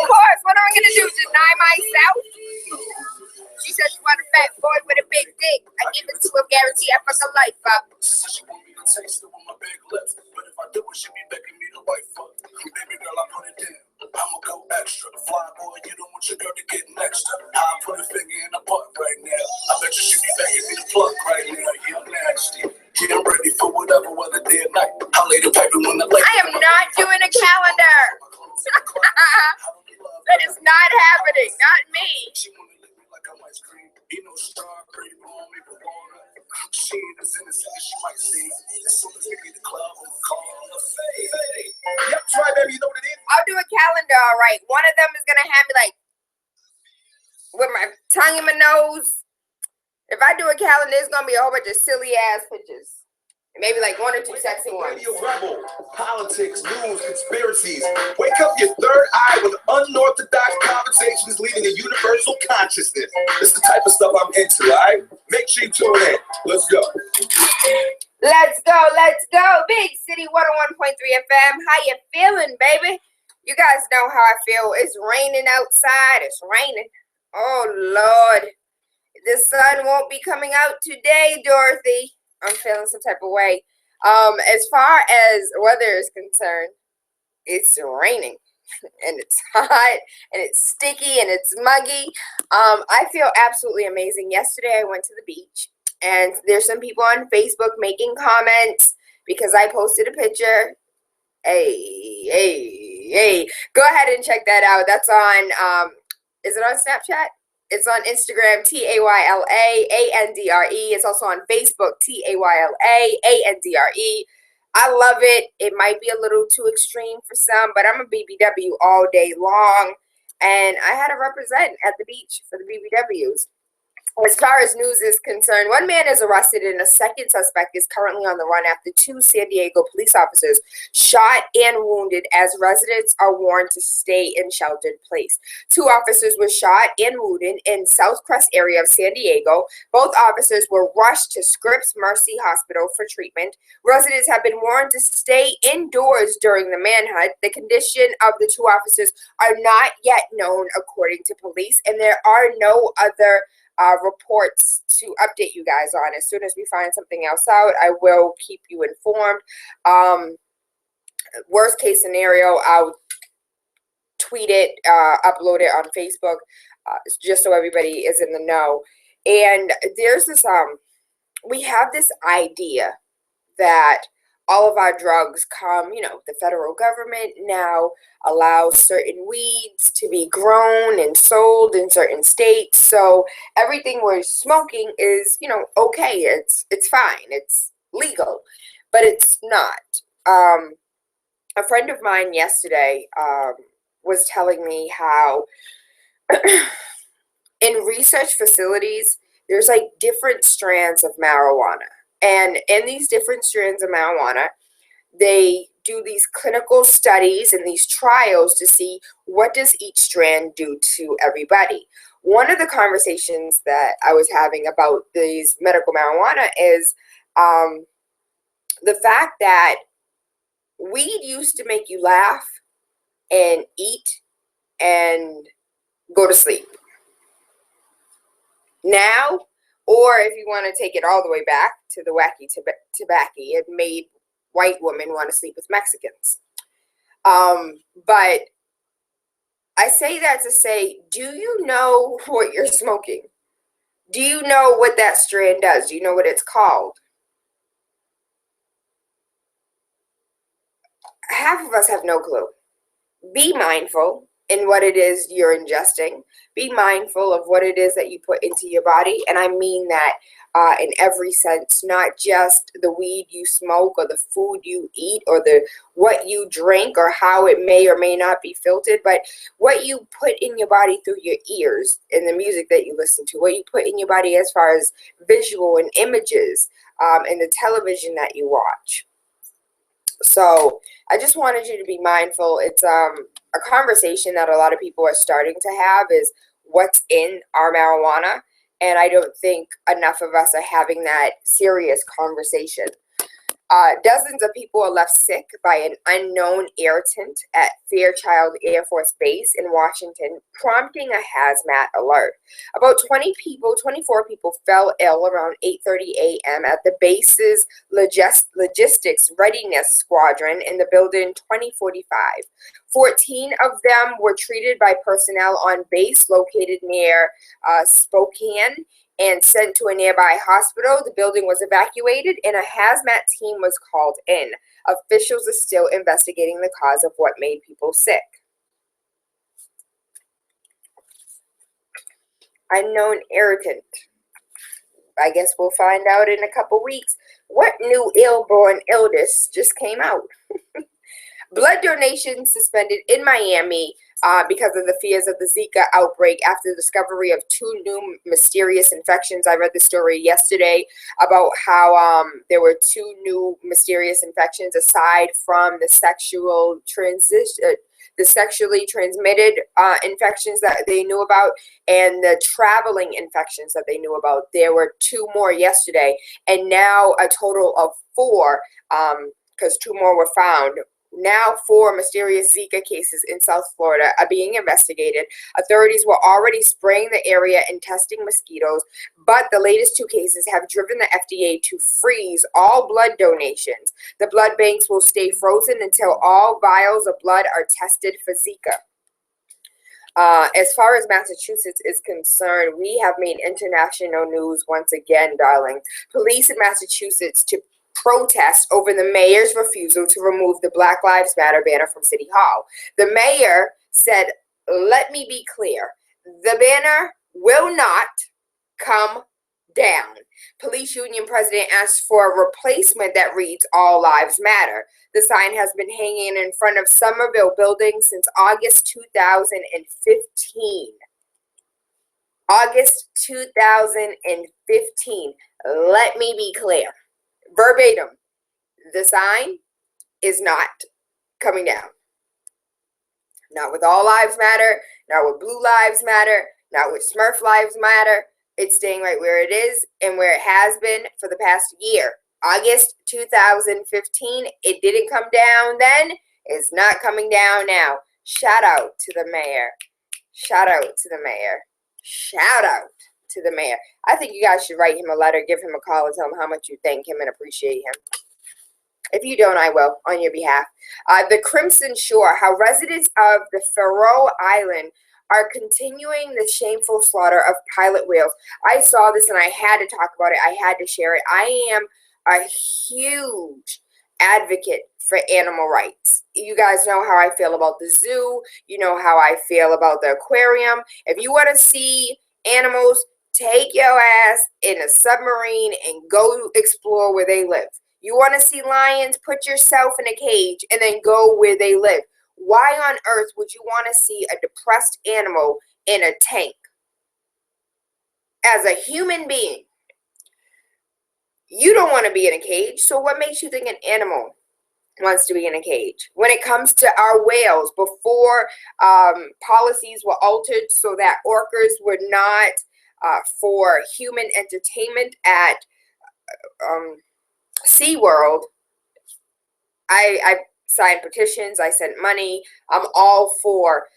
course, what am I gonna do? Deny myself? She said she want a fat boy with a big dick. I give it to him, guarantee I fuck a life up. I'ma go extra. Fly boy, you don't want your girl to get next to. I'll put a finger in the butt right now. I bet you should be begging me to plug right now. You're nasty. Getting ready for whatever weather day or night. I'll lay the paper when the lake. I am not doing a calendar. That is not happening. Not me. She wanna lick me like I'm ice cream. You know, strawberry blonde, maple water. She ain't as innocent as she might seem. As soon as we get the club, I'm calling the fade. Yep, try baby, you know what it is? I'll do a calendar, all right. One of them is gonna have me like with my tongue in my nose. If I do a calendar, it's gonna be a whole bunch of silly ass pictures. Maybe like one or two sexy ones. Radio Rebel, politics, news, conspiracies. Wake up your third eye with unorthodox conversations leading a universal consciousness. This is the type of stuff I'm into, all right? Make sure you tune in. Let's go. Let's go, let's go. Big City 101.3 FM. How you feeling, baby? You guys know how I feel. It's raining outside. It's raining. Oh, Lord. The sun won't be coming out today, Dorothy. I'm feeling some type of way. As far as weather is concerned, it's raining and it's hot and it's sticky and it's muggy. I feel absolutely amazing. Yesterday I went to the beach and there's some people on Facebook making comments because I posted a picture. Hey, go ahead and check that out. That's on, is it on Snapchat? It's on Instagram, TaylaAndre. It's also on Facebook, TaylaAndre. I love it. It might be a little too extreme for some, but I'm a BBW all day long. And I had to represent at the beach for the BBWs. As far as news is concerned, one man is arrested and a second suspect is currently on the run after two San Diego police officers shot and wounded as residents are warned to stay in sheltered place. Two officers were shot and wounded in South Crest area of San Diego. Both officers were rushed to Scripps Mercy Hospital for treatment. Residents have been warned to stay indoors during the manhunt. The condition of the two officers are not yet known according to police, and there are no other reports to update you guys on. As soon as we find something else out, I will keep you informed. Worst case scenario, I'll tweet it, upload it on Facebook, just so everybody is in the know. And there's this, we have this idea that all of our drugs come, the federal government now allows certain weeds to be grown and sold in certain states. So everything we're smoking is, okay. It's fine. It's legal, but it's not. A friend of mine yesterday was telling me how in research facilities, there's like different strands of marijuana. And in these different strands of marijuana, they do these clinical studies and these trials to see what does each strand do to everybody. One of the conversations that I was having about these medical marijuana is the fact that weed used to make you laugh and eat and go to sleep. Now, or if you want to take it all the way back to the wacky tobacco, it made white women want to sleep with Mexicans. But I say that to say, do you know what you're smoking? Do you know what that strand does? Do you know what it's called? Half of us have no clue. Be mindful in what it is you're ingesting. Be mindful of what it is that you put into your body. And I mean that in every sense, not just the weed you smoke or the food you eat or what you drink or how it may or may not be filtered, but what you put in your body through your ears and the music that you listen to, what you put in your body as far as visual and images. in the television that you watch. So I just wanted you to be mindful. It's a conversation that a lot of people are starting to have, is what's in our marijuana. And I don't think enough of us are having that serious conversation. Dozens of people are left sick by an unknown irritant at Fairchild Air Force Base in Washington, prompting a hazmat alert. About 24 people fell ill around 8:30 a.m. at the base's logistics readiness squadron in the building 2045. 14 of them were treated by personnel on base located near Spokane and sent to a nearby hospital. The building was evacuated and a hazmat team was called in. Officials are still investigating the cause of what made people sick. Unknown irritant. I guess we'll find out in a couple weeks what new ill-born illness just came out. Blood donation suspended in Miami because of the fears of the Zika outbreak after the discovery of 2 new mysterious infections. I read the story yesterday about how there were 2 new mysterious infections aside from the sexually transmitted infections that they knew about and the traveling infections that they knew about. There were 2 more yesterday, and now a total of 4, because 2 more were found. Now 4 mysterious Zika cases in South Florida are being investigated. Authorities were already spraying the area and testing mosquitoes, but the latest 2 cases have driven the FDA to freeze all blood donations. The blood banks will stay frozen until all vials of blood are tested for Zika. As far as Massachusetts is concerned, we have made international news once again, darling. Police in Massachusetts to protest over the mayor's refusal to remove the BlackLivesMatter banner from City Hall. The mayor said, "Let me be clear, the banner will not come down." Police union president asked for a replacement that reads "All Lives Matter." The sign has been hanging in front of Somerville building since August 2015. August 2015. Let me be clear. Verbatim, the sign is not coming down. Not with All Lives Matter, not with Blue Lives Matter, not with Smurf Lives Matter. It's staying right where it is and where it has been for the past year. August 2015, it didn't come down then. It's not coming down now. Shout out to the mayor. Shout out to the mayor. Shout out to the mayor. I think you guys should write him a letter, give him a call, and tell him how much you thank him and appreciate him. If you don't, I will on your behalf. The Crimson Shore, how residents of the Faroe Island are continuing the shameful slaughter of pilot whales. I saw this and I had to talk about it. I had to share it. I am a huge advocate for animal rights. You guys know how I feel about the zoo. You know how I feel about the aquarium. If you want to see animals, take your ass in a submarine and go explore where they live. You want to see lions, put yourself in a cage and then go where they live. Why on earth would you want to see a depressed animal in a tank? As a human being, you don't want to be in a cage, so what makes you think an animal wants to be in a cage? When it comes to our whales, before policies were altered so that orcas were not for human entertainment at SeaWorld, I signed petitions, I sent money. I'm all for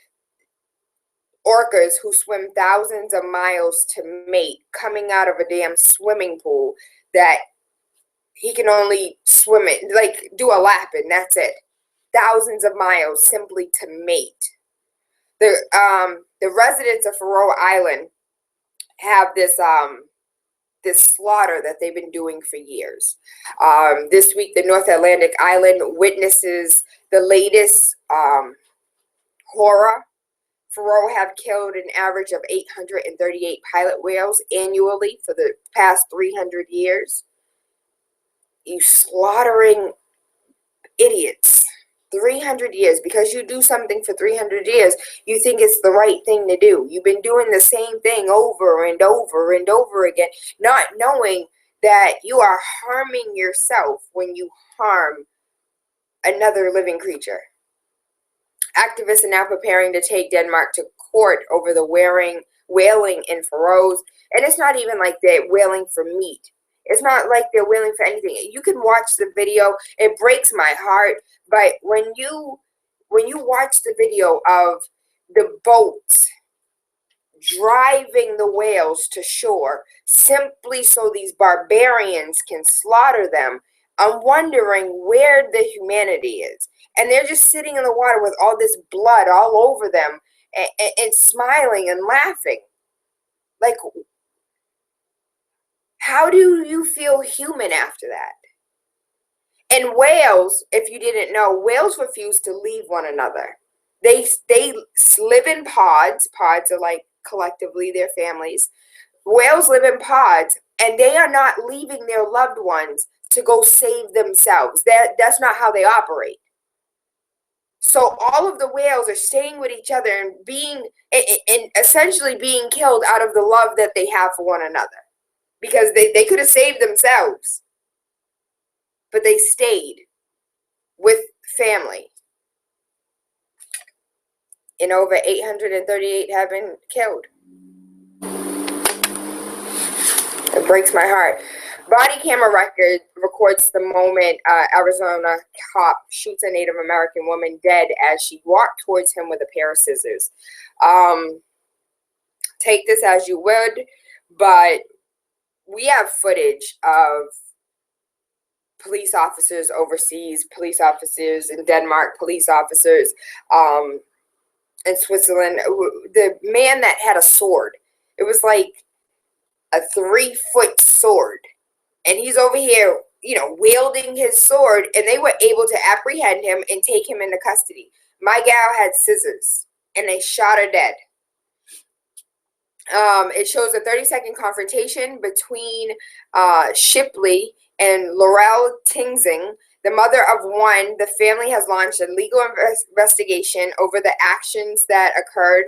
orcas who swim thousands of miles to mate coming out of a damn swimming pool that he can only swim it, like do a lap and that's it. Thousands of miles simply to mate. The residents of Faroe Island have this this slaughter that they've been doing for years. This week, the North Atlantic Island witnesses the latest horror. Faroe have killed an average of 838 pilot whales annually for the past 300 years. You slaughtering idiots. 300 years. Because you do something for 300 years, you think it's the right thing to do. You've been doing the same thing over and over and over again, not knowing that you are harming yourself when you harm another living creature. Activists are now preparing to take Denmark to court over the whaling in Faroes. And it's not even like they're whaling for meat. It's not like they're whaling for anything. You can watch the video. It breaks my heart. But when you watch the video of the boats driving the whales to shore simply so these barbarians can slaughter them, I'm wondering where the humanity is. And they're just sitting in the water with all this blood all over them and smiling and laughing. Like, how do you feel human after that? And whales, if you didn't know, whales refuse to leave one another. They live in pods. Pods are like collectively their families. Whales live in pods, and they are not leaving their loved ones to go save themselves. That's not how they operate. So all of the whales are staying with each other and essentially being killed out of the love that they have for one another. Because they could have saved themselves, but they stayed with family. And over 838 have been killed. It breaks my heart. Body camera record records the moment Arizona cop shoots a Native American woman dead as she walked towards him with a pair of scissors. Take this as you would, but we have footage of police officers overseas, police officers in Denmark, police officers in Switzerland. The man that had a sword, it was like a 3-foot sword. And he's over here, wielding his sword, and they were able to apprehend him and take him into custody. My gal had scissors, and they shot her dead. It shows a 30-second confrontation between Shipley and Laurel Tingzing, the mother of one. The family has launched a legal investigation over the actions that occurred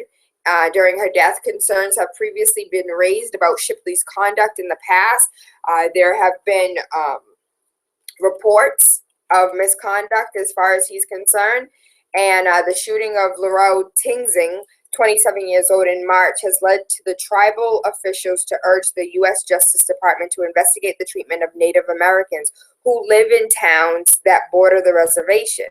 during her death. Concerns have previously been raised about Shipley's conduct in the past. There have been reports of misconduct as far as he's concerned. And the shooting of Laurel Tingzing, 27 years old, in March has led to the tribal officials to urge the U.S. Justice Department to investigate the treatment of Native Americans who live in towns that border the reservation.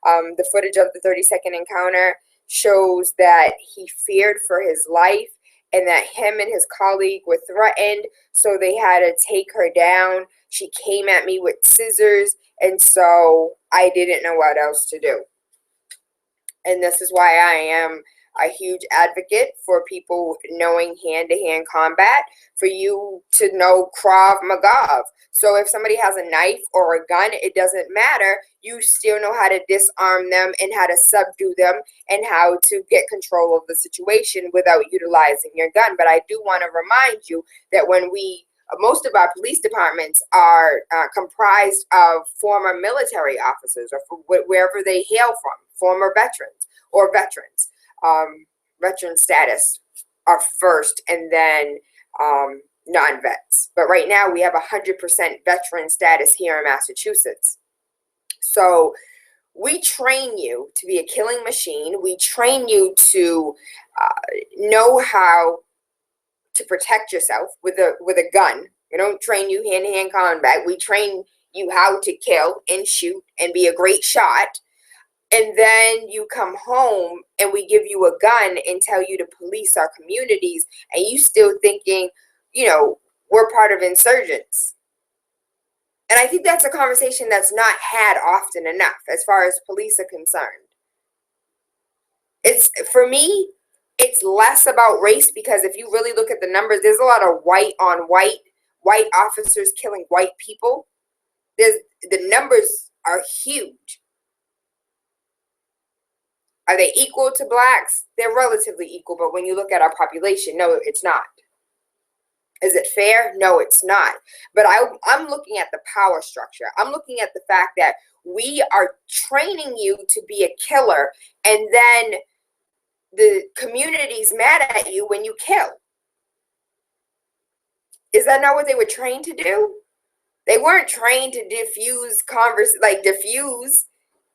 The footage of the 30-second encounter shows that he feared for his life and that him and his colleague were threatened, so they had to take her down. She came at me with scissors, and so I didn't know what else to do. And this is why I am a huge advocate for people knowing hand-to-hand combat, for you to know Krav Maga. So if somebody has a knife or a gun, it doesn't matter. You still know how to disarm them and how to subdue them and how to get control of the situation without utilizing your gun. But I do want to remind you that when most of our police departments are comprised of former military officers or from wherever they hail from, former veterans or veterans. Veteran status are first, and then non-vets. But right now we have 100% veteran status here in Massachusetts. So we train you to be a killing machine. We train you to know how to protect yourself with a gun. We don't train you hand-to-hand combat. We train you how to kill and shoot and be a great shot. And then you come home and we give you a gun and tell you to police our communities, and you still thinking, we're part of insurgents. And I think that's a conversation that's not had often enough as far as police are concerned. For me, it's less about race, because if you really look at the numbers, there's a lot of white officers killing white people. The numbers are huge. Are they equal to blacks? They're relatively equal, but when you look at our population, no, it's not. Is it fair? No, it's not. But I'm looking at the power structure. I'm looking at the fact that we are training you to be a killer, and then the community's mad at you when you kill. Is that not what they were trained to do? They weren't trained to diffuse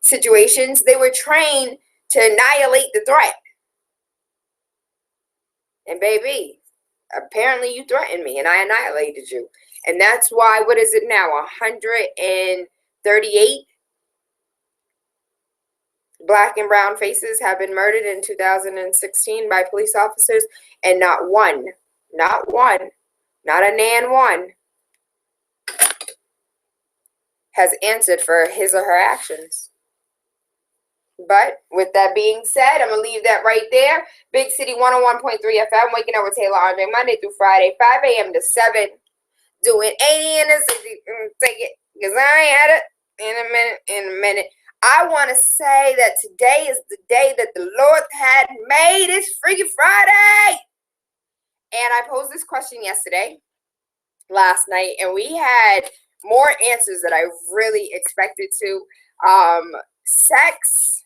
situations. They were trained to annihilate the threat. And baby, apparently you threatened me and I annihilated you. And that's why, what is it now? 138 Black and brown faces have been murdered in 2016 by police officers, and not a nan one, has answered for his or her actions. But with that being said, I'm going to leave that right there. Big City 101.3 FM, waking up with TaylaAndre, Monday through Friday, 5 a.m. to 7. Doing 80 in the city. Take it, because I ain't had it in a minute. I want to say that today is the day that the Lord had made. It's Freaky Friday. And I posed this question last night, and we had more answers that I really expected to. Sex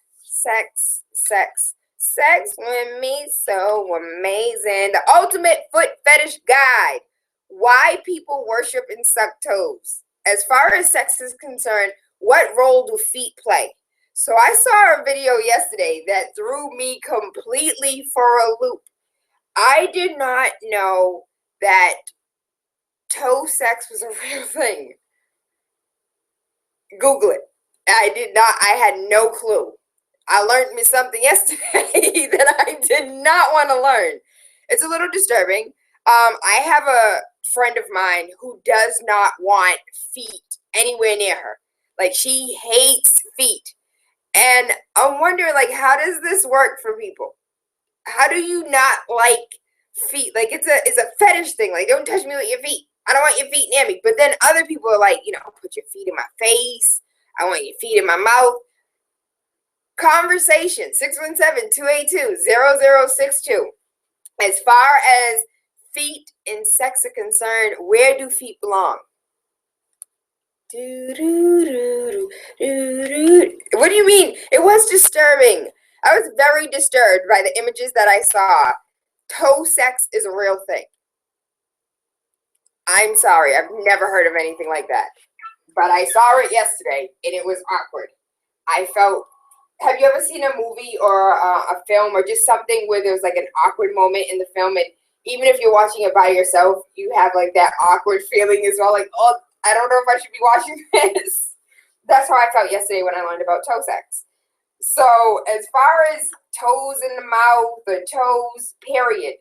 with me so amazing. The ultimate foot fetish guide. Why people worship and suck toes. As far as sex is concerned, what role do feet play? So I saw a video yesterday that threw me completely for a loop. I did not know that toe sex was a real thing. Google it. I had no clue. I learned me something yesterday that I did not want to learn. It's a little disturbing. I have a friend of mine who does not want feet anywhere near her. Like, she hates feet. And I'm wondering, like, how does this work for people? How do you not like feet? Like, it's a fetish thing. Like, don't touch me with your feet. I don't want your feet near me. But then other people are like, put your feet in my face. I want your feet in my mouth. Conversation, 617-282-0062. As far as feet and sex are concerned, where do feet belong? What do you mean? It was disturbing. I was very disturbed by the images that I saw. Toe sex is a real thing. I'm sorry, I've never heard of anything like that. But I saw it yesterday, and it was awkward. Have you ever seen a movie or a film or just something where there's like an awkward moment in the film, and even if you're watching it by yourself, you have like that awkward feeling as well, like, oh, I don't know if I should be watching this. That's how I felt yesterday when I learned about toe sex. So as far as toes in the mouth, the toes, period,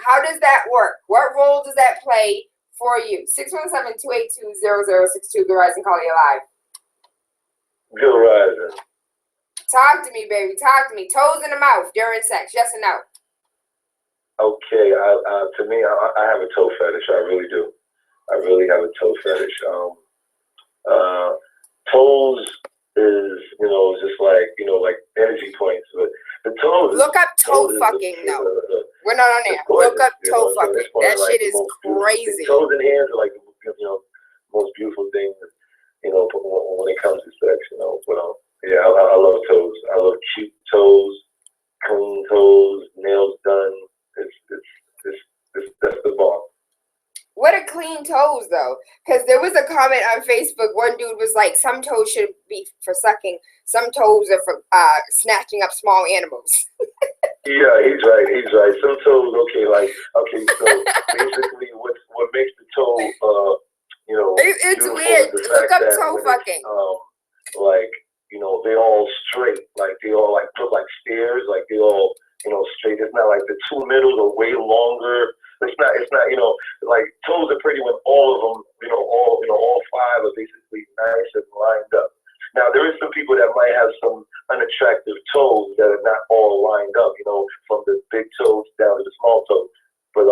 how does that work? What role does that play for you? 617-282-0062, Good Rise and Call you live. Good Rise. Talk to me, baby. Talk to me. Toes in the mouth during sex, yes or no? Okay, to me, I have a toe fetish. I really do. I really have a toe fetish. Toes is, just like, like energy points. But the toes. Look up toe fucking, though. We're not on there. Look up toe fucking. That shit is crazy. Toes and hands are like, most beautiful things, when it comes to sex, But yeah, I love toes. I love cute toes, clean toes, nails done. That's the bomb. What are clean toes, though? Because there was a comment on Facebook. One dude was like, some toes should be for sucking. Some toes are for snatching up small animals. Yeah, he's right. Some toes, so basically what makes the toe, it's weird. Look up toe fucking. They all straight. Like, they all, look like stairs. Like, they all, straight. It's not like the two middles are way longer. It's not, toes are pretty when all of them, all five are basically nice and lined up. Now, there is some people that might have some unattractive toes that are not all lined up, from the big toes down to the small toes. But,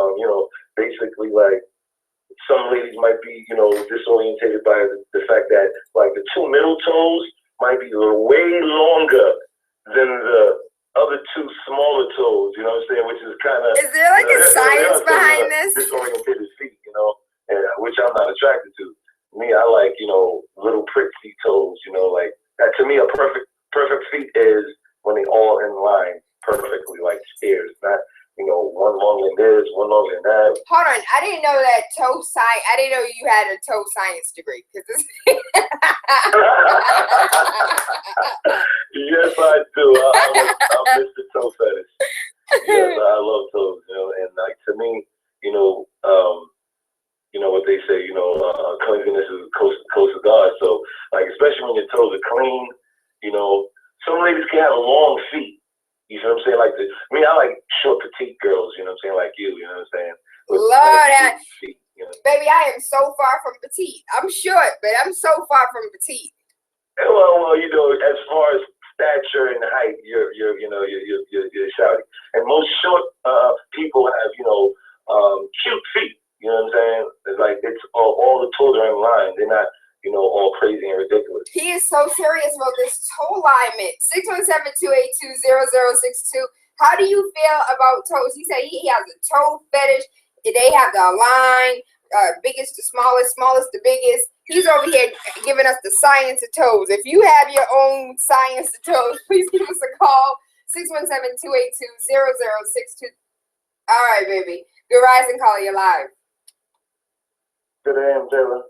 basically, some ladies might be, disorientated by the fact that, the two middle toes might be way longer than the other two smaller toes, you know what I'm saying? Which is kind of... Is there a science behind this? Disorientated feet, and which I'm not attracted to. Me, I like, little prickly toes, that. To me, a perfect feet is when they all in line perfectly, like stairs, not, one longer than this, one longer than that. Hold on, I didn't know that toe size I didn't know you had a toe science degree. Cause Yes, I do. I'm Mr. Toe Fetish. Yes, I love toes. And like to me, what they say, cleanliness is close to God. So, like, especially when your toes are clean, some ladies can have long feet. You know what I'm saying? Like, I like short, petite girls. You know what I'm saying? Like you. You know what I'm saying? Lord, feet, baby, I am so far from petite. I'm short, but I'm so far from petite. Well, as far as stature and height, you're shouty. And most short people have, cute feet. You know what I'm saying? It's like it's all the toes are in line. They're not, all crazy and ridiculous. He is so serious about this toe alignment. 617-282-0062. How do you feel about toes? He said he has a toe fetish. They have the line, biggest to smallest, smallest to biggest. He's over here giving us the science of toes. If you have your own science of toes, please give us a call. 617-282-0062. All right, baby. Good rising, caller. You're live. Good AM, Tayla.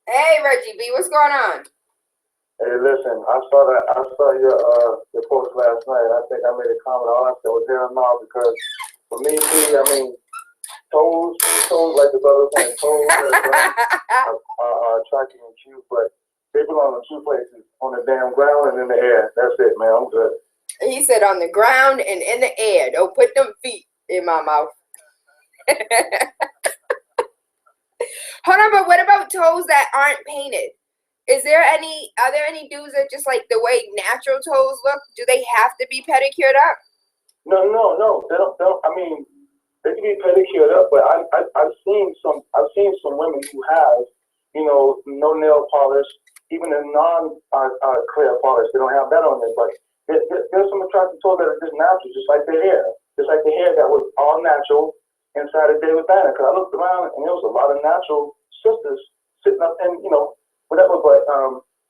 Hey, Reggie B. What's going on? Hey, listen. I saw your post last night. I think I made a comment. All I said was hair and mouth because for me, toes, like the brother was saying, toes are attractive and cute, but they belong in two places: on the damn ground and in the air. That's it, man. I'm good. He said on the ground and in the air. Don't put them feet in my mouth. Hold on, but what about toes that aren't painted? Are there any dudes that just like the way natural toes look? Do they have to be pedicured up? No. They don't. I mean, they can be pedicured up, but I've seen some women who have, no nail polish, even a clear polish. They don't have that on them, but there's some attractive toes that are just natural, just like their hair, that was all natural inside of DavidBanner. Because I looked around and there was a lot of natural sisters sitting up and whatever, but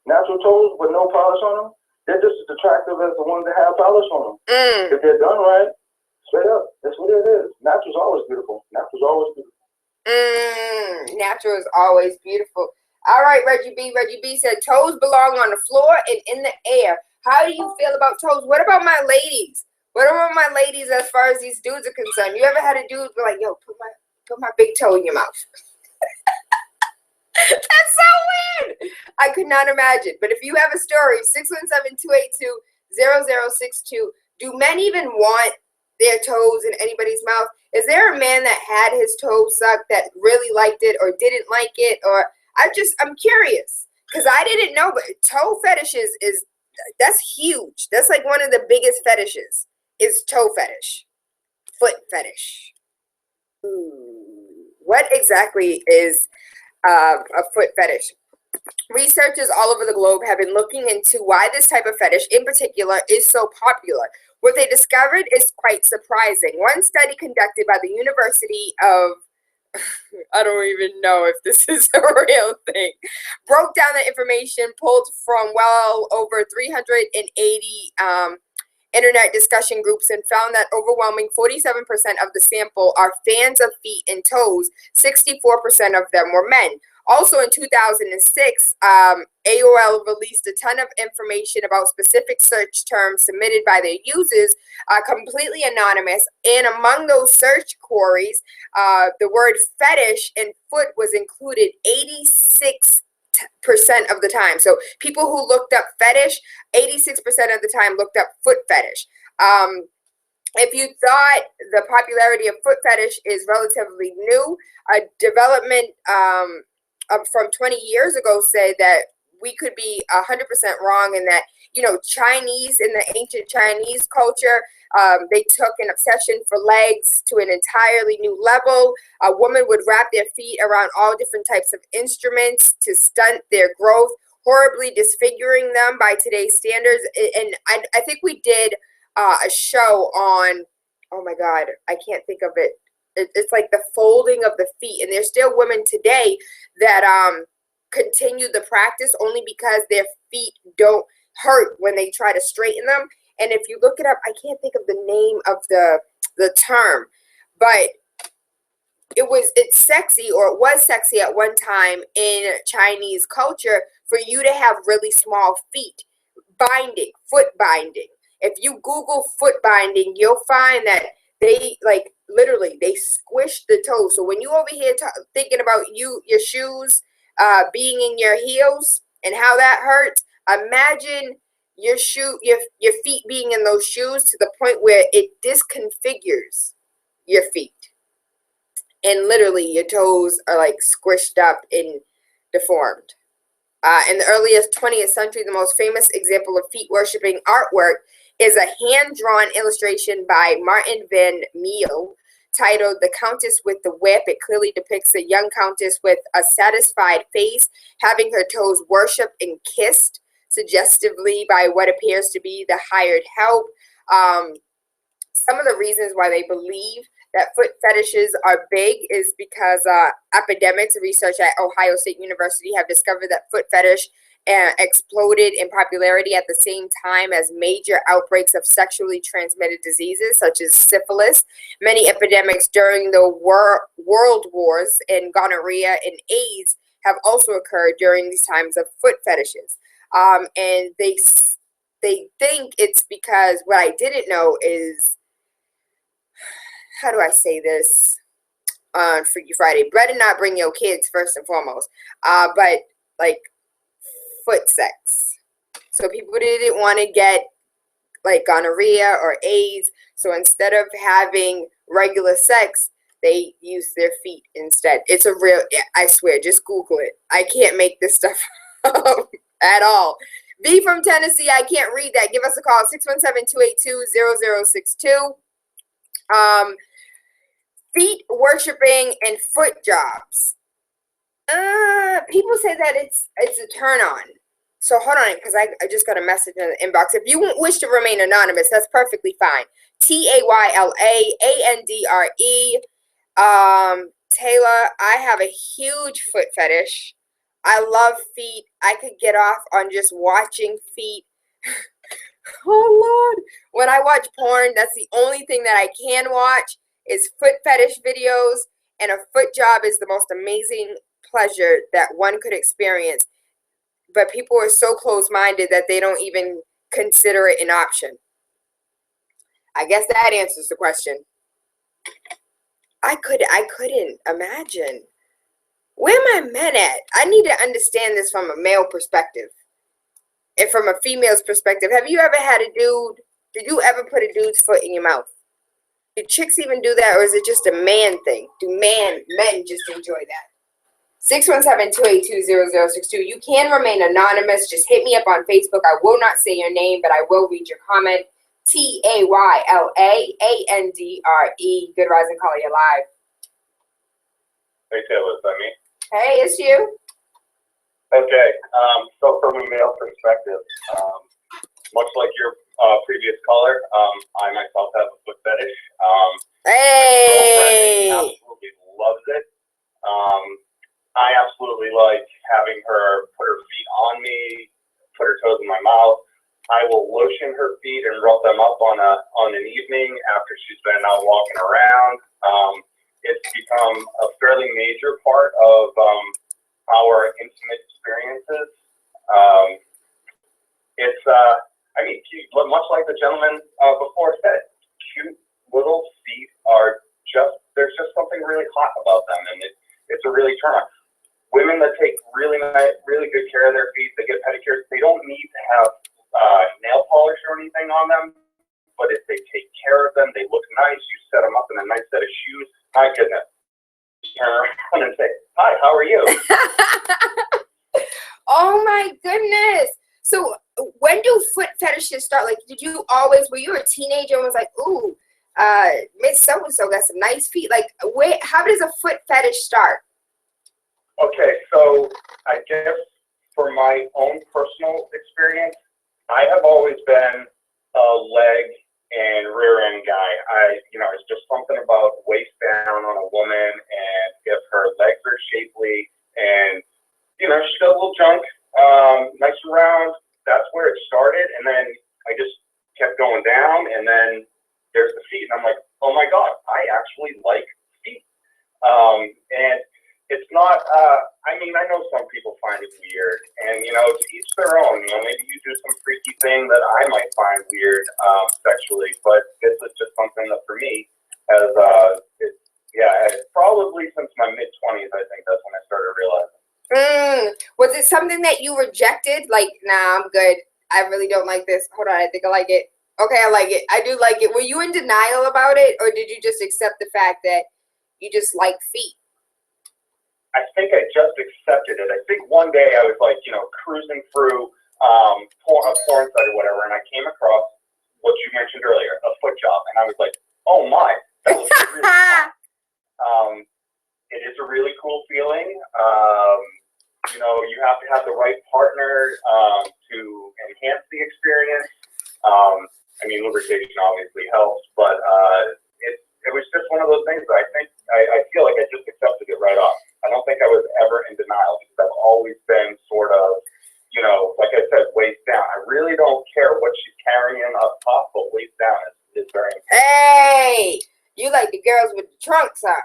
natural toes with no polish on them, they're just as attractive as the ones that have polish on them. If they're done right, straight up, that's what it is. Natural's always beautiful. Natural is always beautiful. All right, Reggie B. Reggie B said toes belong on the floor and in the air. How do you feel about toes? What about my ladies? What about my ladies as far as these dudes are concerned? You ever had a dude be like, yo, put my big toe in your mouth? That's so weird. I could not imagine. But if you have a story, 617-282-0062. Do men even want their toes in anybody's mouth? Is there a man that had his toes sucked that really liked it or didn't like it? Or I'm curious because I didn't know, but toe fetishes that's huge. That's like one of the biggest fetishes is toe fetish, foot fetish. What exactly is a foot fetish? Researchers all over the globe have been looking into why this type of fetish in particular is so popular. What they discovered is quite surprising. One study conducted by the University of I don't even know if this is a real thing, broke down the information pulled from well over 380 internet discussion groups and found that overwhelming 47% of the sample are fans of feet and toes. 64% of them were men. Also in 2006, AOL released a ton of information about specific search terms submitted by their users, completely anonymous. And among those search queries, the word fetish and foot was included 86% of the time. So people who looked up fetish, 86% of the time looked up foot fetish. If you thought the popularity of foot fetish is relatively new, a development from 20 years ago said that we could be 100% wrong, and that, Chinese, in the ancient Chinese culture, they took an obsession for legs to an entirely new level. A woman would wrap their feet around all different types of instruments to stunt their growth, horribly disfiguring them by today's standards. And I think we did a show on, oh my God, I can't think of it. It's like the folding of the feet, and there's still women today that continue the practice only because their feet don't hurt when they try to straighten them. And if you look it up, I can't think of the name of the term, but it's sexy, or it was sexy at one time in Chinese culture for you to have really small feet. Binding, foot binding. If you Google foot binding, you'll find that they literally they squish the toes. So when you over here thinking about your shoes being in your heels and how that hurts, imagine your feet being in those shoes to the point where it disconfigures your feet. And literally your toes are like squished up and deformed. In the earliest 20th century, the most famous example of feet worshipping artwork is a hand-drawn illustration by Martin van Meel titled "The Countess with the Whip." It clearly depicts a young countess with a satisfied face, having her toes worshipped and kissed suggestively by what appears to be the hired help. Some of the reasons why they believe that foot fetishes are big is because academics and research at Ohio State University have discovered that foot fetish exploded in popularity at the same time as major outbreaks of sexually transmitted diseases such as syphilis. Many epidemics during the world wars and gonorrhea and AIDS have also occurred during these times of foot fetishes. And they think it's because what I didn't know is, how do I say this on Freaky Friday? Better not bring your kids first and foremost. But like foot sex. So people didn't want to get like gonorrhea or AIDS. So instead of having regular sex, they use their feet instead. It's a real, I swear, just Google it. I can't make this stuff up at all. V from Tennessee, I can't read that. Give us a call, 617-282-0062. Feet worshiping and foot jobs. People say that it's a turn on. So hold on, because I just got a message in the inbox. If you wish to remain anonymous, that's perfectly fine. TaylaAndre. Tayla, I have a huge foot fetish. I love feet. I could get off on just watching feet. Oh Lord. When I watch porn, that's the only thing that I can watch is foot fetish videos, and a foot job is the most amazing pleasure that one could experience. But people are so close-minded that they don't even consider it an option. I guess that answers the question. I couldn't imagine. Where are my men at? I need to understand this from a male perspective. And from a female's perspective, have you ever had a dude, did you ever put a dude's foot in your mouth? Do chicks even do that, or is it just a man thing? Do men just enjoy that? 617-282-0062. You can remain anonymous. Just hit me up on Facebook. I will not say your name, but I will read your comment. TaylaAndre. Good rising, caller, you're live. Hey, Taylor, is that me? Hey, it's you. Okay, so from a male perspective, much like your previous caller, I myself have a foot fetish. Hey! My girlfriend absolutely loves it. I absolutely like having her put her feet on me, put her toes in my mouth. I will lotion her feet and rub them up on an evening after she's been out walking around. It's become a fairly major part of our intimate experiences. Much like the gentleman before said, cute little feet are there's just something really hot about them, and it's a really turn on. Women that take really good care of their feet, they get pedicures, they don't need to have nail polish or anything on them, but if they take care of them, they look nice, you set them up in a nice set of shoes, my goodness. Turn around and say, hi, how are you? Oh my goodness. So when do foot fetishes start? Like, were you a teenager and was like, ooh, Miss So-and-so got some nice feet? Like, how does a foot fetish start? Okay, so I guess for my own personal experience, I have always been a leg and rear end guy. It's just something about waist down on a woman, and if her legs are shapely and, she's got a little junk, nice and round, that's where it started. And then I just kept going down, and then there's the feet, and I'm like, oh my God, I actually like feet. And it's not, I mean, I know some people find it weird, and, you know, to each their own. You know, maybe you do some freaky thing that I might find weird sexually, but this is just something that for me has, probably since my mid-20s, I think that's when I started realizing. Was it something that you rejected? Like, nah, I'm good. I really don't like this. Hold on, I think I like it. Okay, I like it. I do like it. Were you in denial about it, or did you just accept the fact that you just like feet? I think I just accepted it. I think one day I was like, you know, cruising through a porn site or whatever, and I came across what you mentioned earlier, a foot job, and I was like, oh my, that was really fun. It is a really cool feeling. You know, you have to have the right partner to enhance the experience. I mean, lubrication obviously helps, but it was just one of those things that I feel like I just accepted it right off. I don't think I was ever in denial because I've always been sort of, you know, like I said, waist down. I really don't care what she's carrying up top, but waist down is very important. Hey, you like the girls with the trunks, huh?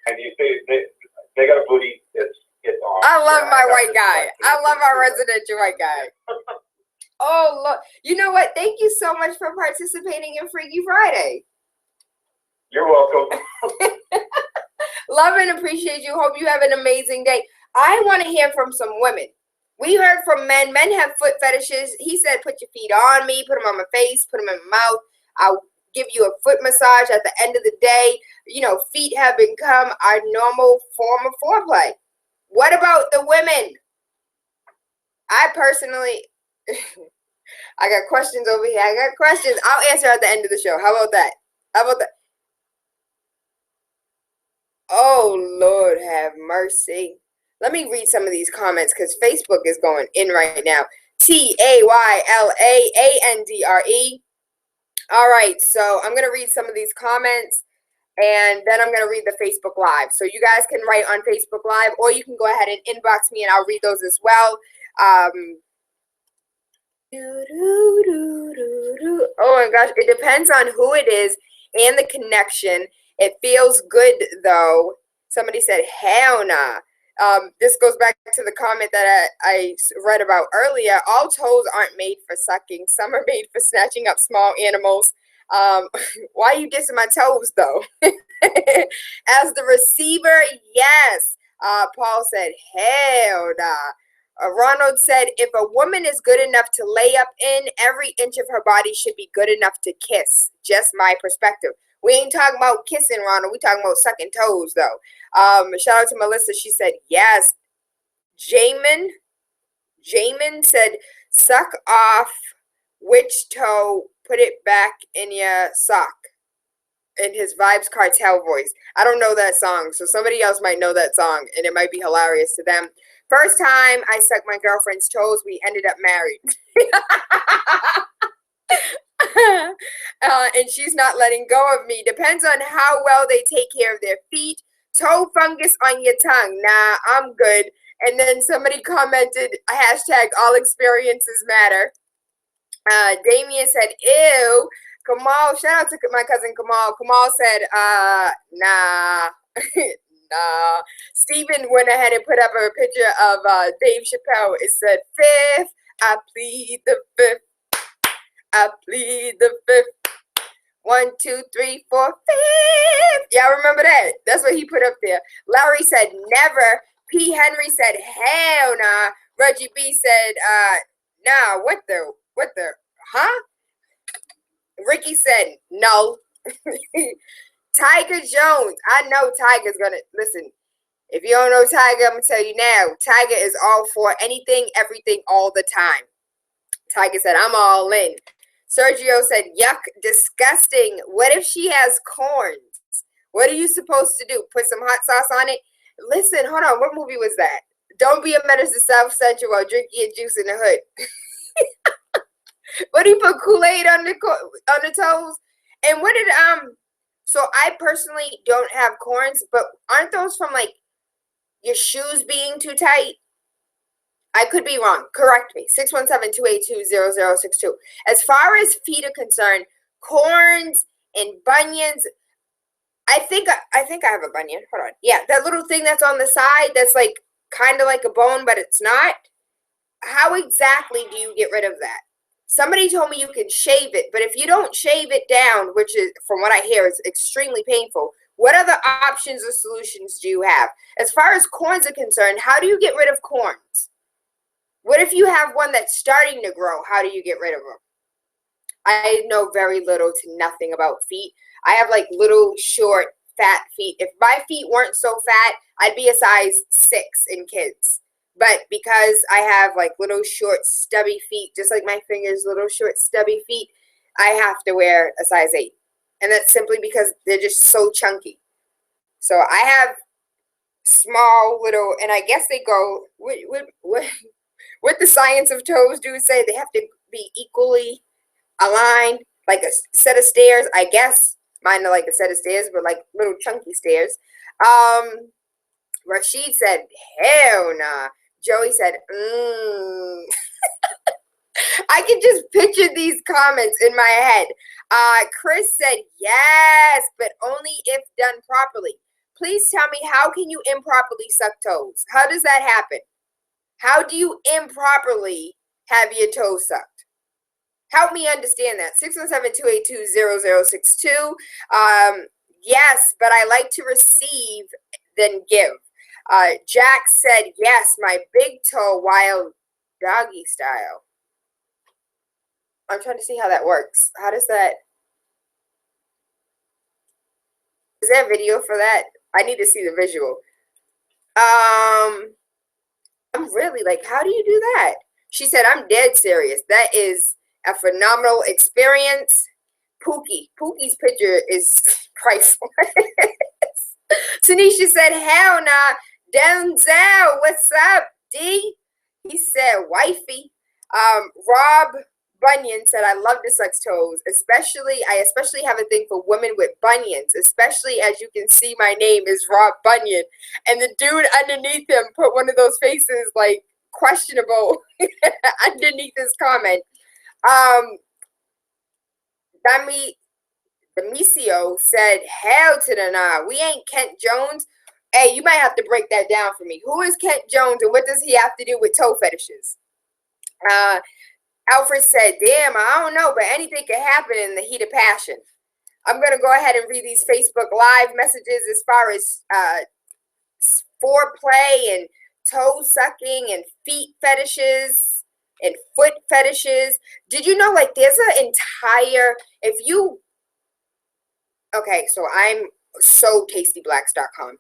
And they got a booty. It's on. I love my white guy. I love our residential white guy. Oh, look. You know what? Thank you so much for participating in Freaky Friday. You're welcome. Love and appreciate you. Hope you have an amazing day. I want to hear from some women. We heard from men. Men have foot fetishes. He said, put your feet on me, put them on my face, put them in my mouth. I'll give you a foot massage at the end of the day. You know, feet have become our normal form of foreplay. What about the women? I personally, I got questions over here. I got questions. I'll answer at the end of the show. How about that? How about that? Oh, Lord have mercy. Let me read some of these comments because Facebook is going in right now. TaylaAndre. All right, so I'm going to read some of these comments, and then I'm going to read the Facebook Live. So you guys can write on Facebook Live, or you can go ahead and inbox me, and I'll read those as well. Oh, my gosh. It depends on who it is and the connection. It feels good, though. Somebody said, hell nah. This goes back to the comment that I read about earlier. All toes aren't made for sucking. Some are made for snatching up small animals. Why are you dissing my toes, though? As the receiver, yes. Paul said, hell nah. Ronald said, if a woman is good enough to lay up in, every inch of her body should be good enough to kiss. Just my perspective. We ain't talking about kissing, Ronald. We talking about sucking toes, though. Shout out to Melissa. She said, yes. Jamin said, suck off which toe, put it back in your sock. In his Vibes Cartel voice. I don't know that song, so somebody else might know that song, and it might be hilarious to them. First time I sucked my girlfriend's toes, we ended up married. And she's not letting go of me. Depends on how well they take care of their feet. Toe fungus on your tongue. Nah, I'm good. And then somebody commented, hashtag all experiences matter. Damien said, ew. Kamal, shout out to my cousin Kamal. Kamal said, nah. Nah. Steven went ahead and put up a picture of Dave Chappelle. It said, fifth, I plead the fifth. I plead the fifth. 1, 2, 3, 4, fifth. Y'all remember that? That's what he put up there. Larry said, never. P. Henry said, hell nah. Reggie B said, nah, what the, huh? Ricky said, no. Tiger Jones. I know Tiger's gonna, listen, if you don't know Tiger, I'm gonna tell you now. Tiger is all for anything, everything, all the time. Tiger said, I'm all in. Sergio said, yuck, disgusting. What if she has corns? What are you supposed to do? Put some hot sauce on it? Listen, hold on. What movie was that? Don't be a menace to South Central while drinking your juice in the hood. What do you put Kool-Aid on the toes? And what did, so I personally don't have corns, but aren't those from like your shoes being too tight? I could be wrong. Correct me. 617-282-0062. As far as feet are concerned, corns and bunions, I think I have a bunion. Hold on. Yeah, that little thing that's on the side that's like kind of like a bone, but it's not. How exactly do you get rid of that? Somebody told me you can shave it, but if you don't shave it down, which is, from what I hear, is extremely painful, what other options or solutions do you have? As far as corns are concerned, how do you get rid of corns? What if you have one that's starting to grow? How do you get rid of them? I know very little to nothing about feet. I have like little short fat feet. If my feet weren't so fat, I'd be a size 6 in kids. But because I have like little short stubby feet, just like my fingers, little short stubby feet, I have to wear a size 8. And that's simply because they're just so chunky. So I have small little, and I guess they go, what the science of toes do say, they have to be equally aligned, like a set of stairs. I guess mine are like a set of stairs, but like little chunky stairs. Rashid said, hell nah. Joey said, I can just picture these comments in my head. Chris said, yes, but only if done properly. Please tell me, how can you improperly suck toes? How does that happen? How do you improperly have your toes sucked? Help me understand that. 617-282-0062. Yes, but I like to receive than give. Jack said, yes, my big toe wild doggy style. I'm trying to see how that works. How does that? Is there a video for that? I need to see the visual. I'm really like, how do you do that? She said, I'm dead serious. That is a phenomenal experience. Pookie's picture is priceless. Tanisha said, hell nah. Denzel, what's up, D? He said, wifey. Rob Bunyan said, I love to suck toes. I especially have a thing for women with bunions, especially as you can see my name is Rob Bunyan. And the dude underneath him put one of those faces like questionable underneath his comment. Demisio said, hell to the nah. We ain't Kent Jones. Hey, you might have to break that down for me. Who is Kent Jones and what does he have to do with toe fetishes? Alfred said, damn, I don't know, but anything can happen in the heat of passion. I'm going to go ahead and read these Facebook Live messages as far as foreplay and toe sucking and feet fetishes and foot fetishes. Did you know, like, there's an entire, okay, so I'm so tastyblacks.com.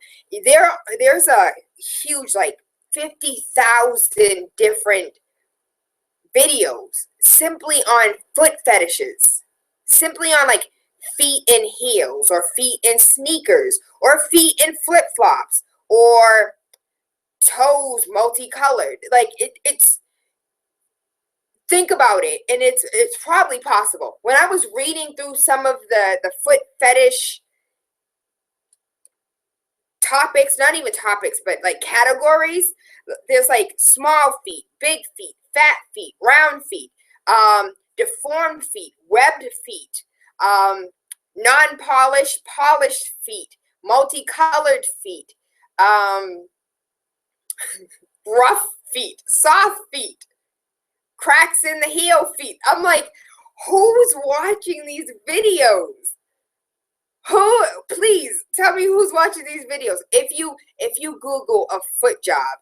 There's a huge, like, 50,000 different videos simply on foot fetishes, simply on like feet in heels or feet in sneakers or feet in flip-flops or toes multicolored. Like it's think about it, and it's probably possible. When I was reading through some of the foot fetish topics, not even topics, but like categories, there's like small feet, big feet, fat feet, round feet, deformed feet, webbed feet, non-polished, polished feet, multicolored feet, rough feet, soft feet, cracks in the heel feet. I'm like, who's watching these videos? Who? Please tell me who's watching these videos. If you Google a foot job,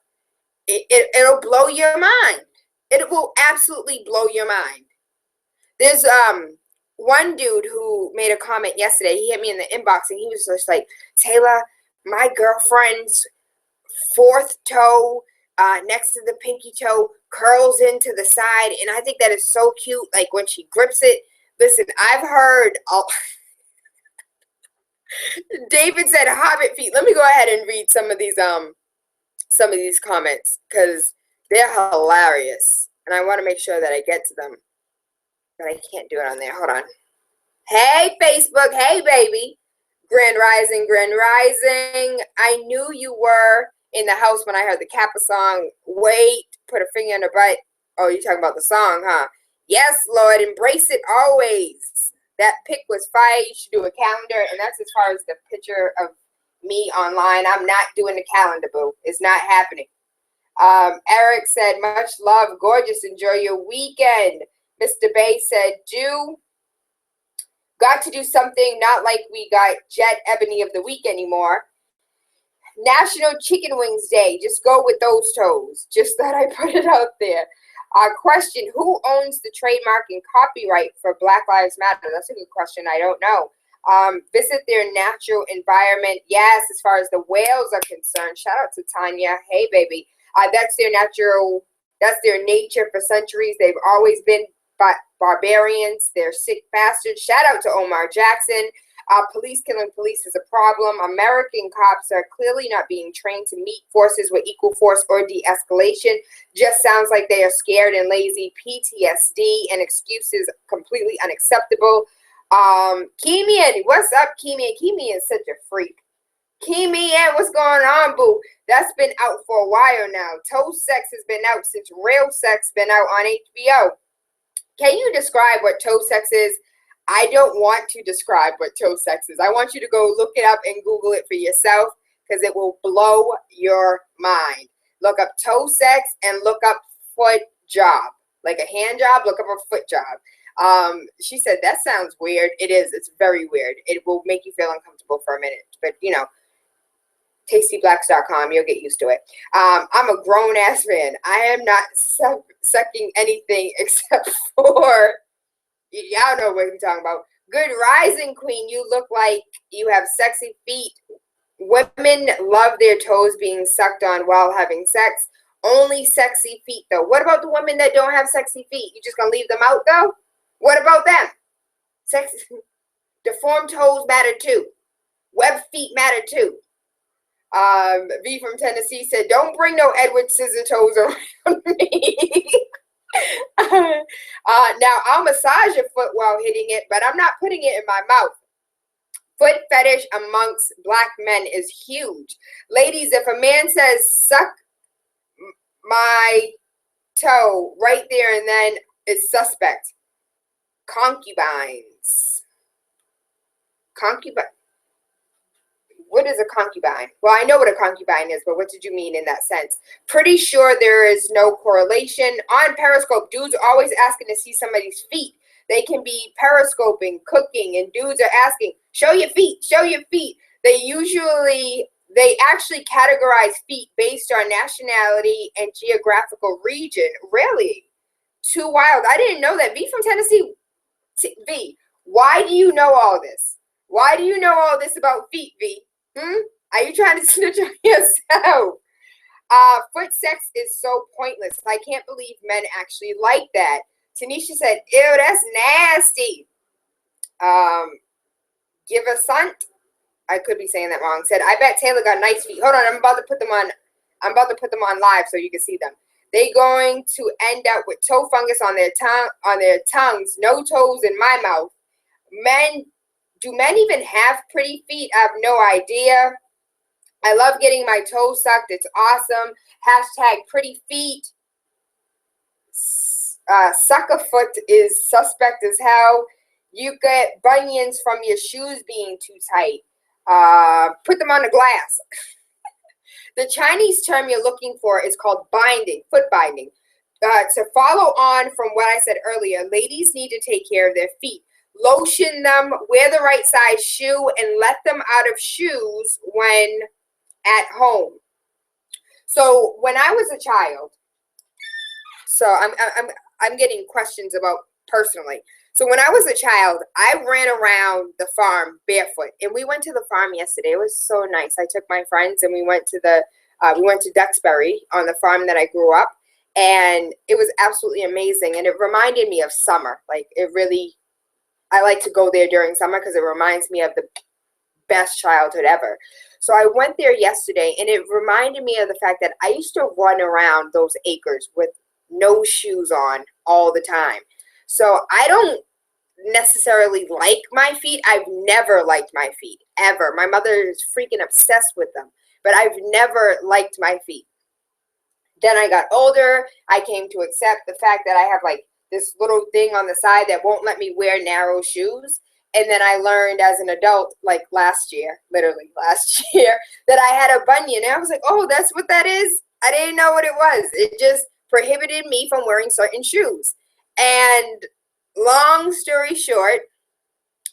it'll blow your mind. It will absolutely blow your mind. There's one dude who made a comment yesterday. He hit me in the inbox and he was just like, Tayla, my girlfriend's fourth toe next to the pinky toe curls into the side, and I think that is so cute. Like when she grips it. Listen, I've heard all. David said hobbit feet. Let me go ahead and read some of these comments because they're hilarious, and I want to make sure that I get to them. But I can't do it on there. Hold on. Hey, Facebook. Hey, baby. Grand Rising, Grand Rising. I knew you were in the house when I heard the Kappa song. Wait, put a finger in the butt. Oh, you're talking about the song, huh? Yes, Lord. Embrace it always. That pic was fire. You should do a calendar. And that's as far as the picture of me online. I'm not doing the calendar, boo. It's not happening. Eric said, much love, gorgeous. Enjoy your weekend. Mr. Bay said, got to do something, not like we got Jet Ebony of the week anymore. National Chicken Wings Day. Just go with those toes. Just thought I put it out there. Question, who owns the trademark and copyright for Black Lives Matter? That's a good question. I don't know. Visit their natural environment. Yes, as far as the whales are concerned. Shout out to Tanya. Hey, baby. That's their natural, that's their nature for centuries. They've always been barbarians. They're sick bastards. Shout out to Omar Jackson. Police killing police is a problem. American cops are clearly not being trained to meet forces with equal force or de-escalation. Just sounds like they are scared and lazy. PTSD and excuses completely unacceptable. Kemian, what's up, Kemian? Kemian is such a freak. Kemian, what's going on, boo? That's been out for a while now. Toe Sex has been out since Real Sex been out on HBO. Can you describe what toe sex is? I don't want to describe what toe sex is. I want you to go look it up and Google it for yourself because it will blow your mind. Look up toe sex and look up foot job. Like a hand job, look up a foot job. She said, that sounds weird. It is. It's very weird. It will make you feel uncomfortable for a minute. But, you know, tastyblacks.com, you'll get used to it. I'm a grown-ass man. I am not sucking anything except for, y'all know what I'm talking about. Good rising, queen. You look like you have sexy feet. Women love their toes being sucked on while having sex. Only sexy feet, though. What about the women that don't have sexy feet? You just gonna leave them out, though? What about them? Sexy, deformed toes matter, too. Web feet matter, too. V from Tennessee said, don't bring no Edward Scissor toes around me. Now, I'll massage your foot while hitting it, but I'm not putting it in my mouth. Foot fetish amongst black men is huge. Ladies, if a man says, suck my toe right there and then, it's suspect. Concubines. Concubine. What is a concubine? Well, I know what a concubine is, but what did you mean in that sense? Pretty sure there is no correlation. On Periscope, dudes are always asking to see somebody's feet. They can be periscoping, cooking, and dudes are asking, show your feet, show your feet. They actually categorize feet based on nationality and geographical region. Really? Too wild. I didn't know that. V from Tennessee. V, why do you know all this? Why do you know all this about feet, V? Are you trying to snitch on yourself? Foot sex is so pointless. I can't believe men actually like that. Tanisha said, ew, that's nasty. Give a sunt. I could be saying that wrong. Said, I bet Tayla got nice feet. Hold on, I'm about to put them on live so you can see them. They going to end up with toe fungus on their tongues, no toes in my mouth. Do men even have pretty feet? I have no idea. I love getting my toes sucked. It's awesome. Hashtag pretty feet. Sucker foot is suspect as hell. You get bunions from your shoes being too tight. Put them on the glass. The Chinese term you're looking for is called binding, foot binding. To follow on from what I said earlier, ladies need to take care of their feet. Lotion them, wear the right size shoe, and let them out of shoes when at home. So when I was a child, so I'm getting questions about personally. So when I was a child, I ran around the farm barefoot, and we went to the farm yesterday. It was so nice. I took my friends and we went to Duxbury on the farm that I grew up, and it was absolutely amazing. And it reminded me of summer. Like it really, I like to go there during summer because it reminds me of the best childhood ever. So I went there yesterday, and it reminded me of the fact that I used to run around those acres with no shoes on all the time. So I don't necessarily like my feet. I've never liked my feet, ever. My mother is freaking obsessed with them, but I've never liked my feet. Then I got older. I came to accept the fact that I have like this little thing on the side that won't let me wear narrow shoes. And then I learned as an adult, like literally last year, that I had a bunion. And I was like, oh, that's what that is? I didn't know what it was. It just prohibited me from wearing certain shoes. And long story short,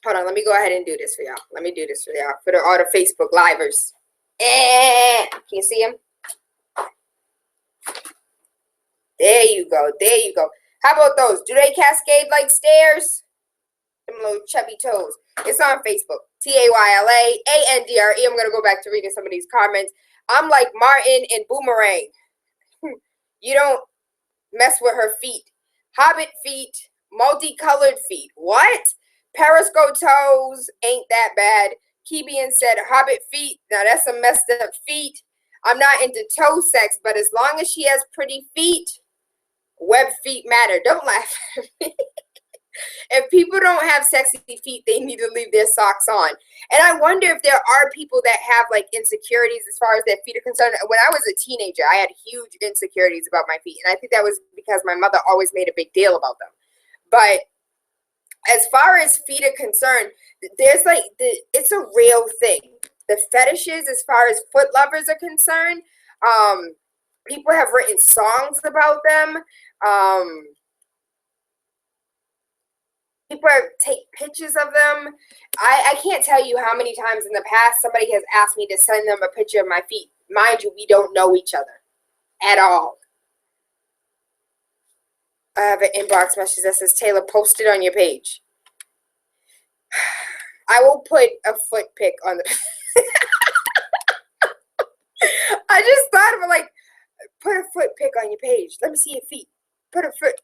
hold on, let me go ahead and do this for y'all. Let me do this for y'all, for all the Facebook livers. Can you see them? There you go. There you go. How about those? Do they cascade like stairs? Them little chubby toes. It's on Facebook. TaylaAndre. I'm going to go back to reading some of these comments. I'm like Martin and Boomerang. You don't mess with her feet. Hobbit feet. Multicolored feet. What? Periscope toes ain't that bad. Kebian said Hobbit feet. Now that's some messed up feet. I'm not into toe sex, but as long as she has pretty feet, web feet matter. Don't laugh at me. If people don't have sexy feet, they need to leave their socks on. And I wonder if there are people that have like insecurities as far as their feet are concerned. When I was a teenager, I had huge insecurities about my feet. And I think that was because my mother always made a big deal about them. But as far as feet are concerned, there's like, it's a real thing. The fetishes as far as foot lovers are concerned, people have written songs about them. People take pictures of them. I can't tell you how many times in the past somebody has asked me to send them a picture of my feet. Mind you, we don't know each other at all. I have an inbox message that says, Tayla, post it on your page. I will put a foot pic on the... I just thought of it, like, put a foot pic on your page. Let me see your feet. Put a foot...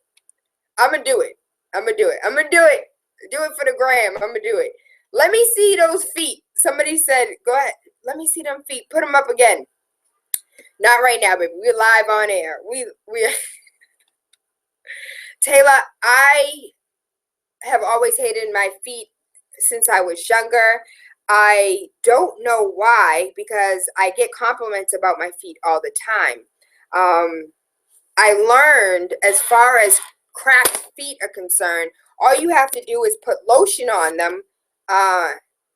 I'm going to do it. I'm going to do it. I'm going to do it. Do it for the gram. I'm going to do it. Let me see those feet. Somebody said, go ahead. Let me see them feet. Put them up again. Not right now, baby. We're live on air. We're... Tayla, I have always hated my feet since I was younger. I don't know why, because I get compliments about my feet all the time. I learned, as far as cracked feet are concerned, all you have to do is put lotion on them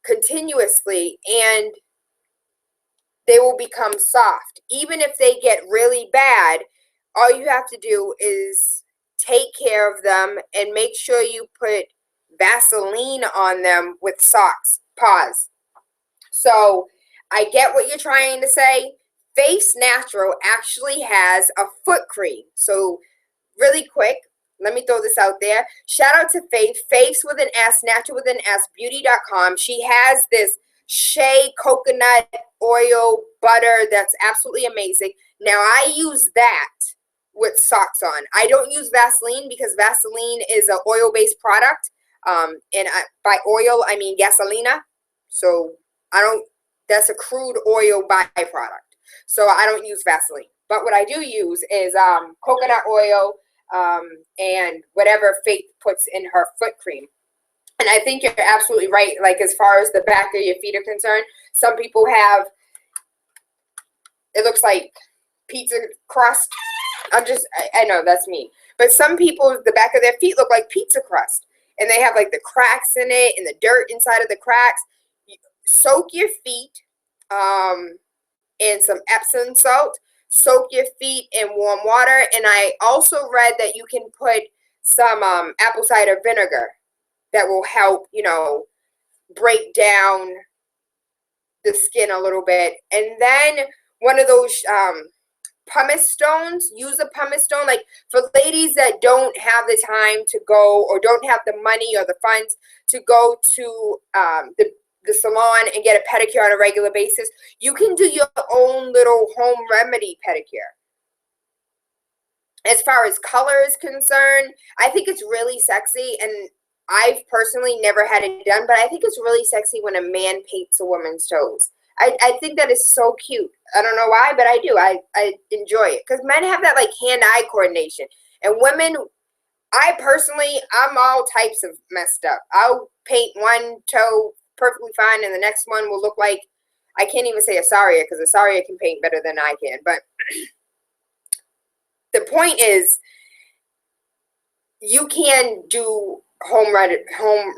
continuously and they will become soft. Even if they get really bad, all you have to do is take care of them and make sure you put Vaseline on them with socks. Pause. So I get what you're trying to say. Face Natural actually has a foot cream. So really quick, let me throw this out there. Shout out to Faith, Face with an S, Natural with an S, beauty.com. She has this shea coconut oil butter that's absolutely amazing. Now I use that with socks on. I don't use Vaseline because Vaseline is an oil-based product. By oil, I mean gasolina. So that's a crude oil byproduct. So I don't use Vaseline. But what I do use is coconut oil and whatever Faith puts in her foot cream. And I think you're absolutely right. Like, as far as the back of your feet are concerned, some people have, it looks like pizza crust. I know that's me. But some people, the back of their feet look like pizza crust. And they have like the cracks in it and the dirt inside of the cracks. Soak your feet in some Epsom salt. Soak your feet in warm water. And I also read that you can put some apple cider vinegar that will help, break down the skin a little bit. And then one of those pumice stones, use a pumice stone. Like, for ladies that don't have the time to go or don't have the money or the funds to go to the salon and get a pedicure on a regular basis, you can do your own little home remedy pedicure. As far as color is concerned, I think it's really sexy, and I've personally never had it done, but I think it's really sexy when a man paints a woman's toes. I think that is so cute. I don't know why, but I do. I enjoy it. Because men have that, like, hand-eye coordination. And women, I'm all types of messed up. I'll paint one toe perfectly fine, and the next one will look like, I can't even say Asaria, because Asaria can paint better than I can. But the point is, you can do home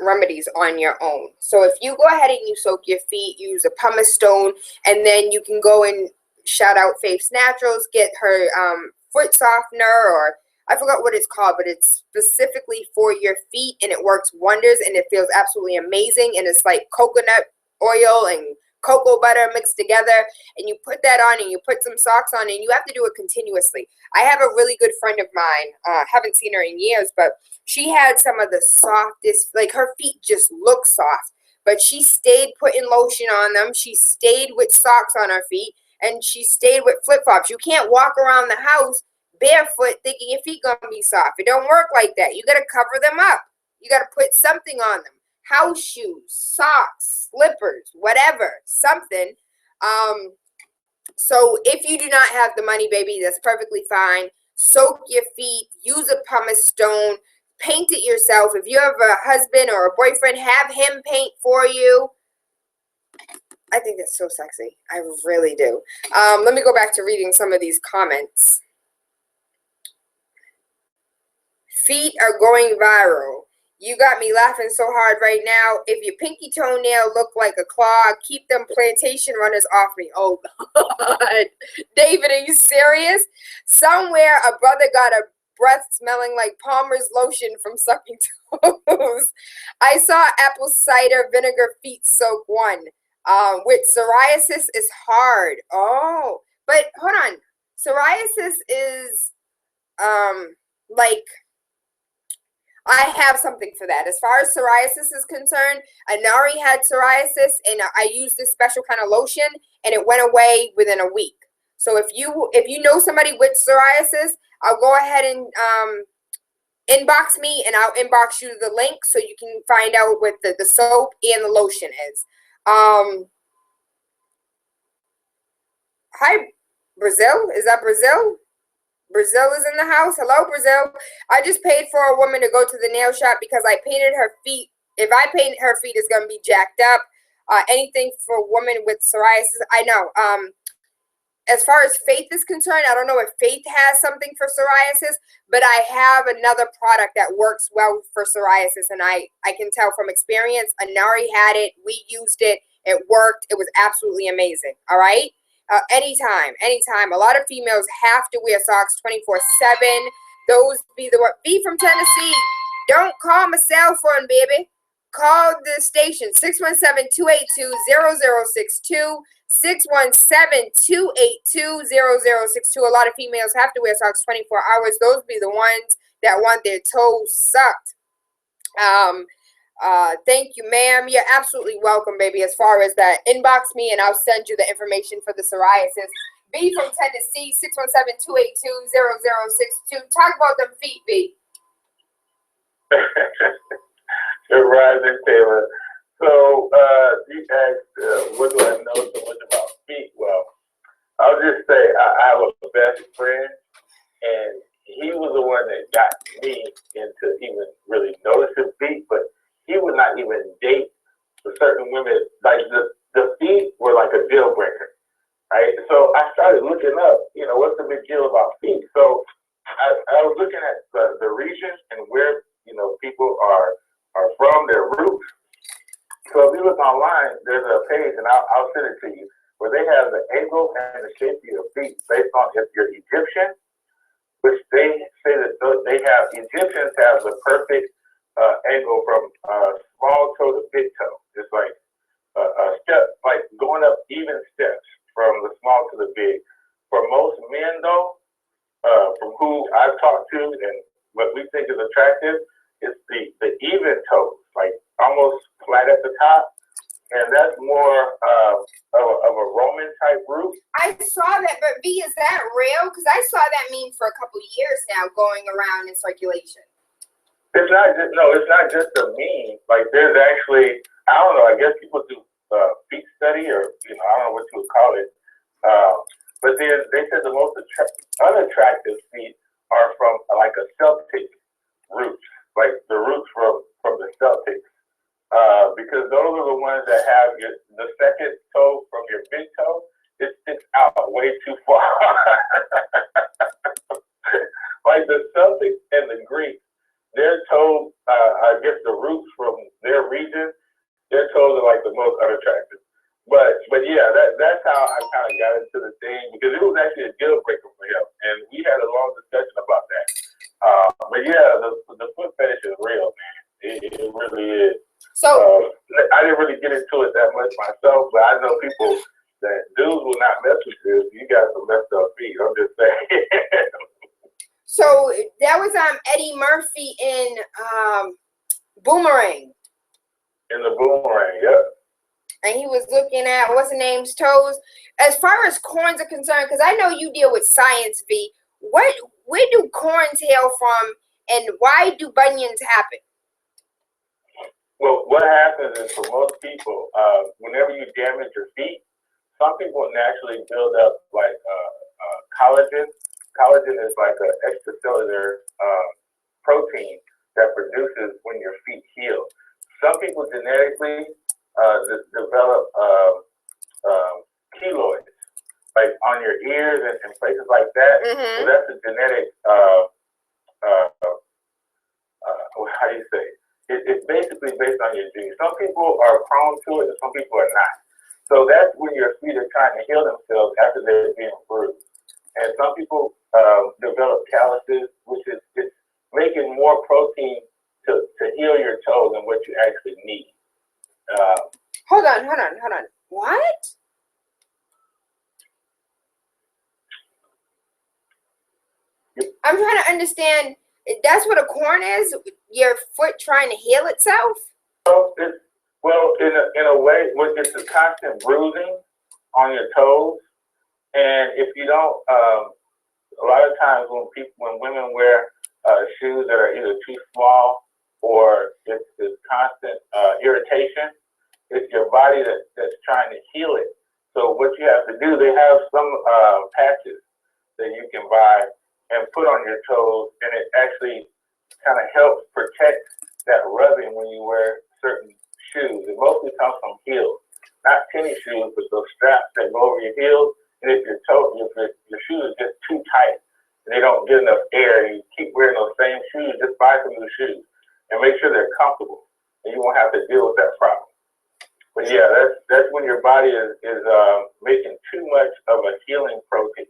remedies on your own. So if you go ahead and you soak your feet, use a pumice stone, and then you can go and shout out Faith's Naturals, get her foot softener, or I forgot what it's called, but it's specifically for your feet, and it works wonders, and it feels absolutely amazing. And it's like coconut oil and cocoa butter mixed together, and you put that on, and you put some socks on, and you have to do it continuously. I have a really good friend of mine, haven't seen her in years, but she had some of the softest, like her feet just look soft, but she stayed putting lotion on them. She stayed with socks on her feet, and she stayed with flip-flops. You can't walk around the house barefoot thinking your feet gonna be soft. It don't work like that. You gotta cover them up. You gotta put something on them. House shoes, socks, slippers, whatever, something. So if you do not have the money, baby, that's perfectly fine. Soak your feet, use a pumice stone, paint it yourself. If you have a husband or a boyfriend, have him paint for you. I think that's so sexy. I really do. Let me go back to reading some of these comments. Feet are going viral. You got me laughing so hard right now. If your pinky toenail look like a claw, keep them plantation runners off me. Oh, God. David, are you serious? Somewhere a brother got a breath smelling like Palmer's lotion from sucking toes. I saw apple cider vinegar feet soak one. With psoriasis is hard. Oh, but hold on. Psoriasis is, like, I have something for that. As far as psoriasis is concerned, Anari had psoriasis, and I used this special kind of lotion, and it went away within a week. So if you know somebody with psoriasis, I'll go ahead and inbox me, and I'll inbox you the link so you can find out what the soap and the lotion is. Hi, Brazil. Is that Brazil? Brazil is in the house. Hello, Brazil. I just paid for a woman to go to the nail shop because I painted her feet. If I paint her feet, it's going to be jacked up. Anything for a woman with psoriasis. I know. As far as Faith is concerned, I don't know if Faith has something for psoriasis, but I have another product that works well for psoriasis, and I can tell from experience. Anari had it. We used it. It worked. It was absolutely amazing. All right? Anytime. A lot of females have to wear socks 24/7. Those be the one. Be from Tennessee. Don't call my cell phone, baby. Call the station 617-282-0062. 617-282-0062. A lot of females have to wear socks 24 hours. Those be the ones that want their toes sucked. Thank you, ma'am. You're absolutely welcome, baby. As far as that, inbox me and I'll send you the information for the psoriasis. B from Tennessee, 617-282-0062. Talk about them feet, B. Good rising, Taylor. So you asked, what do I know so much about feet? Well, I'll just say I have a best friend, and he was the one that got me into even really noticing feet, but he would not even date for certain women. Like the feet were like a deal breaker, right? So I started looking up, what's the big deal about feet? So I was looking at the region and where, people are from, their roots. So if you look online, there's a page, and I'll send it to you, where they have the angle and the shape of your feet based on if you're Egyptian, which they say that Egyptians have the perfect angle from small toe to big toe. It's like a step, like going up even steps from the small to the big. For most men, though, from who I've talked to and what we think is attractive, it's the even toes, like almost flat at the top. And that's more of a Roman type root. I saw that, but V, is that real? Because I saw that meme for a couple years now going around in circulation. It's not just a meme. Like there's actually, I don't know, I guess people do feet study or, I don't know what you would call it. But then they said the most unattractive feet are from like a Celtic root, like the roots from the Celtics. Because those are the ones that have the second toe from your big toe, it sticks out way too far. Like the Celtics and the Greeks their toes, I guess the roots from their region, their toes are like the most unattractive. But yeah, that's how I kind of got into the thing, because it was actually a deal breaker for him, and we had a long discussion about that. But yeah, the foot fetish is real, man. It really is. So I didn't really get into it that much myself, but I know people that dudes will not mess with this. You got some messed up feet. I'm just saying. So that was Eddie Murphy in Boomerang. In the Boomerang, yep. And he was looking at what's the name's toes. As far as corns are concerned, because I know you deal with science, V. Where do corns hail from, and why do bunions happen? Well, what happens is for most people, whenever you damage your feet, some people naturally build up like collagen. Collagen is like an extracellular protein that produces when your feet heal. Some people genetically develop keloids, like on your ears and places like that. So that's a genetic, how do you say? It's basically based on your genes. Some people are prone to it and some people are not. So that's when your feet are trying to heal themselves after they're being bruised. And some people develop calluses, which is it's making more protein to heal your toes than what you actually need. Hold on. What? I'm trying to understand. That's what a corn is? Your foot trying to heal itself? Well, in a way, it's a constant bruising on your toes. And if you don't, a lot of times when women wear shoes that are either too small or it's constant irritation, it's your body that's trying to heal it. So what you have to do, they have some patches that you can buy and put on your toes, and it actually kind of helps protect that rubbing when you wear certain shoes. It mostly comes from heels, not tennis shoes, but those straps that go over your heels. And if your shoes are just too tight and they don't get enough air, and you keep wearing those same shoes, just buy some new shoes and make sure they're comfortable, and you won't have to deal with that problem. But yeah, that's when your body is making too much of a healing protein.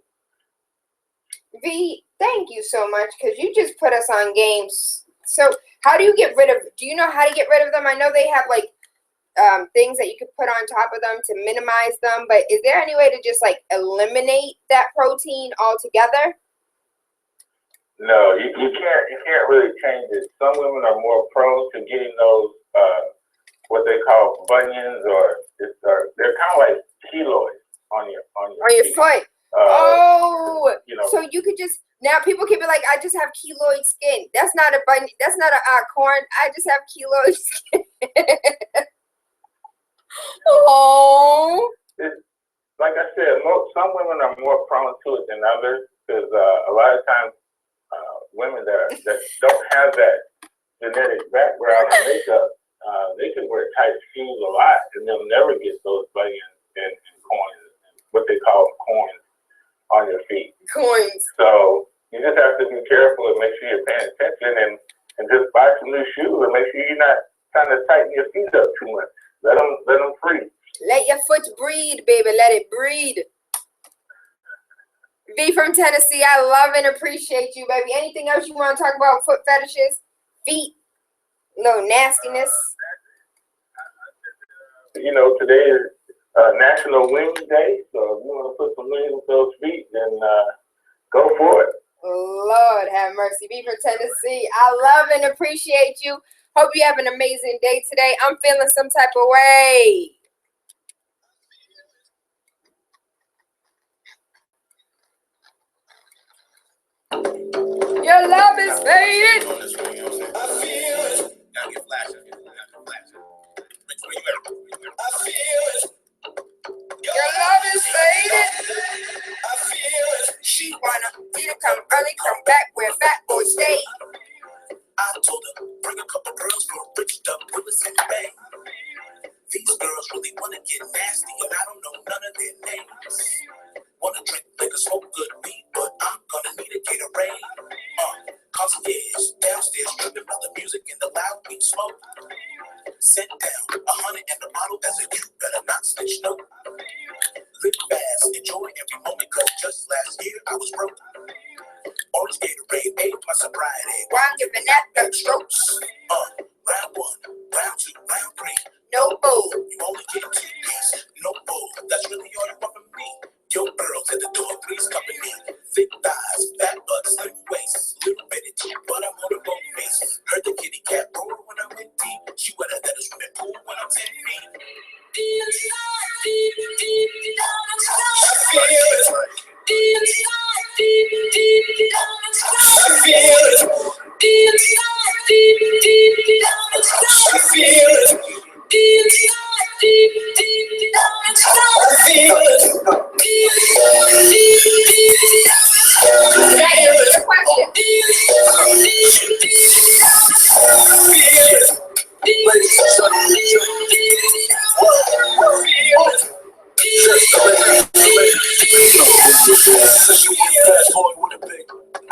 V, thank you so much, because you just put us on games. So how do you get rid of, do you know how to get rid of them? I know they have like things that you could put on top of them to minimize them, but is there any way to just like eliminate that protein altogether? No, you can't really change it. Some women are more prone to getting those what they call bunions, or they're kind of like keloids on your foot. You know, so you could just, now people can be like, I just have keloid skin. That's not a bunion. That's not a corn. I just have keloid skin. Oh. Like I said, some women are more prone to it than others, because a lot of times women that don't have that genetic background in makeup, they can wear tight shoes a lot and they'll never get those bunions and corns, what they call corns, on your feet. Coins. So you just have to be careful and make sure you're paying attention and just buy some new shoes and make sure you're not trying to tighten your feet up too much. Let them free. Let your foot breathe, baby. Let it breathe. V from Tennessee, I love and appreciate you, baby. Anything else you want to talk about? Foot fetishes, feet, little nastiness. You know, today is National Wing Day, so if you want to put some wings with those feet, then go for it. Lord have mercy. V from Tennessee, I love and appreciate you. Hope you have an amazing day today. I'm feeling some type of way. Your love is faded. I feel it. Gotta get flashes. I feel it. Your love is faded. I feel it. She wanna me to come early, come back where fat boys stay. I told her, bring a couple girls from rich dumb Willis in the Bay. These girls really wanna get nasty, and I don't know none of their names. Wanna drink liquor, smoke good weed, but I'm gonna need a Gatorade. Cause upstairs, downstairs, tripping about the music and the loud weed smoke. Sit down, 100 in the bottle as a you better not snitch, no. Live fast, enjoy every moment, cause just last year I was broke. Orange Gatorade, ate my sobriety. Why I'm giving that back Strokes. Round 1, round 2, round 3. no bull. You only get 2 pieces, no bull. That's really all you want from me. Your girls at the door, please company. Thick thighs, fat butt, slim waist, little bitty too, but I'm on a road face. Heard the kitty cat roar when I went deep. She wetter than a swimming pool when I'm 10 feet.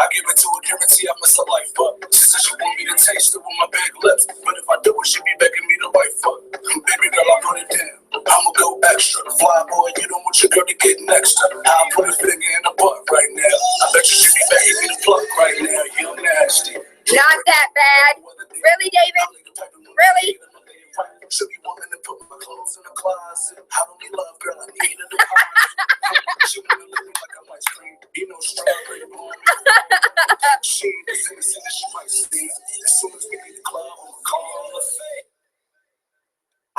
I give it to her, guarantee I miss a life up. She said she want me to taste it with my big lips, but if I do it, she be begging me to wife up. Baby girl, I put it down. I'ma go extra. Fly boy, you don't want your girl to get next to. I'll put a finger in the butt right now. I bet you she be begging me to pluck right now. You nasty. Not that bad. Really, David? Really? Should be wanting to put my clothes in the closet. I don't need love, girl. I need a deposit. She wanna lick me like I'm ice cream. You know, strawberry blonde. She ain't the same as she might see. As soon as we leave the club, I'm gonna call her fake.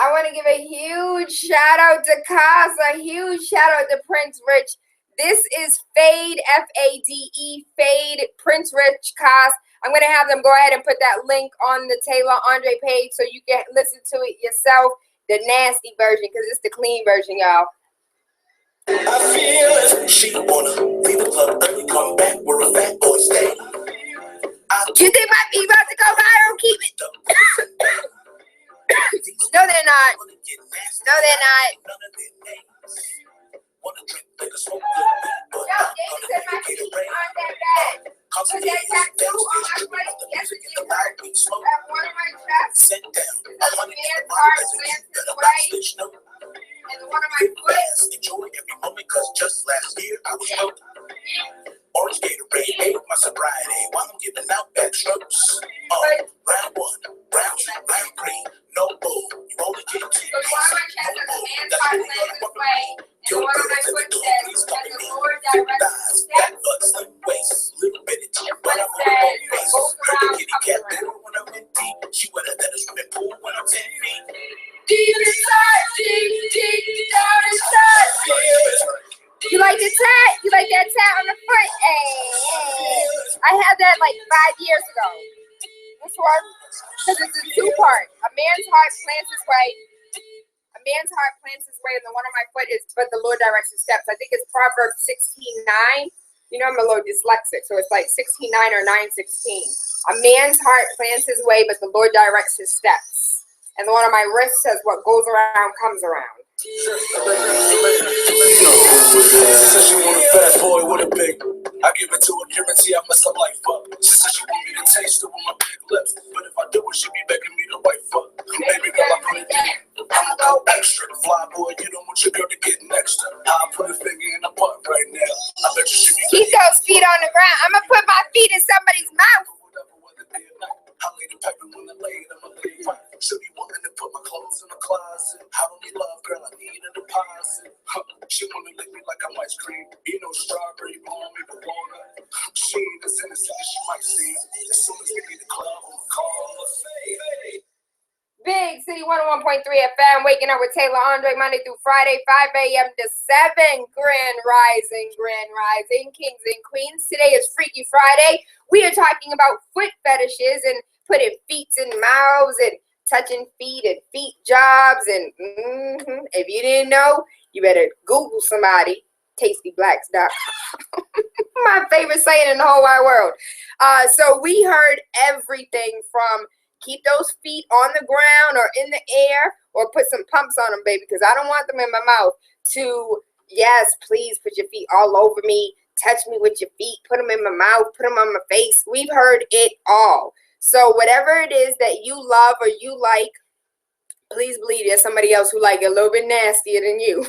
I want to give a huge shout out to Casa, a huge shout out to Prince Rich. This is Fade, F-A-D-E, Fade, Prince Rich Cas. I'm going to have them go ahead and put that link on the TaylaAndre page so you can listen to it yourself, the nasty version, because it's the clean version, y'all. I feel it. She wanna leave the club early, come back where a fat boy stay. You think my feet about to go viral? Keep it. No, they're not. No, they're not. Wanna drink, take a smoke, No, David said my feet aren't that bad. Because that tattoo on my foot yesterday at one of my chests. Sit down. Because the man's heart glances away. And one of my foot. Enjoy every moment, cause just last year I was broke. Orange Gatorade, ate my sobriety while I'm giving out back strokes. Round 1, round 2, round 3, no bull. You only get 2 pieces, Because one of my chests no has a bull. man's That's heart really all you glances want from away. me. And one of my foot says that the Lord directs his Fat steps. butt, slim waist, little bitty too, Your but foot I'm on a road says face. goes Heard the around, kitty comes cat around. roar when I went deep. She wetter than a swimming pool when I'm 10 feet. Deep inside, deep down inside. You like the tat? You like that tat on the foot? Hey. I had that like 5 years ago. This one, because it's a 2-part. A man's heart plants his way. A man's heart plants his way, and the one on my foot is, but the Lord directs his steps. I think it's Proverbs 16:9. You know, I'm a little dyslexic, so it's like 16:9 or 9:16. A man's heart plants his way, but the Lord directs his steps. And the one on my wrist says, what goes around comes around. You know who it is. She said she want a fat boy with a big. I give it to her, guarantee I mess her life up. She said she want me to taste it with my big lips, but if I do it, she be begging me to wife up. Baby girl, I put it down. I'ma go extra. Fly boy, you don't want your girl to get next to. I'll put a finger in the butt right now. I bet you she be Keep those feet on the ground. I'm going to put my feet in somebody's mouth. I lay the paper when I lay it, I'ma lay it right. Should be wanting to put my clothes in the closet. I don't need love, girl, I need a deposit. She wanna lick me like I'm ice cream. You know, strawberry blonde, me with water. She ain't as innocent as she might seem. As soon as we leave the club, I'ma call her fade. Big City 101.3 FM, waking up with TaylaAndre Monday through Friday, 5 a.m. to 7. Grand Rising, kings and queens. Today is Freaky Friday. We are talking about foot fetishes and putting feet in mouths and touching feet and feet jobs. And if you didn't know, you better Google somebody. TastyBlacks.com. My favorite saying in the whole wide world. So we heard everything from keep those feet on the ground or in the air or put some pumps on them, baby, because I don't want them in my mouth, to, yes, please put your feet all over me, touch me with your feet, put them in my mouth, put them on my face. We've heard it all. So whatever it is that you love or you like, please believe there's somebody else who like it a little bit nastier than you.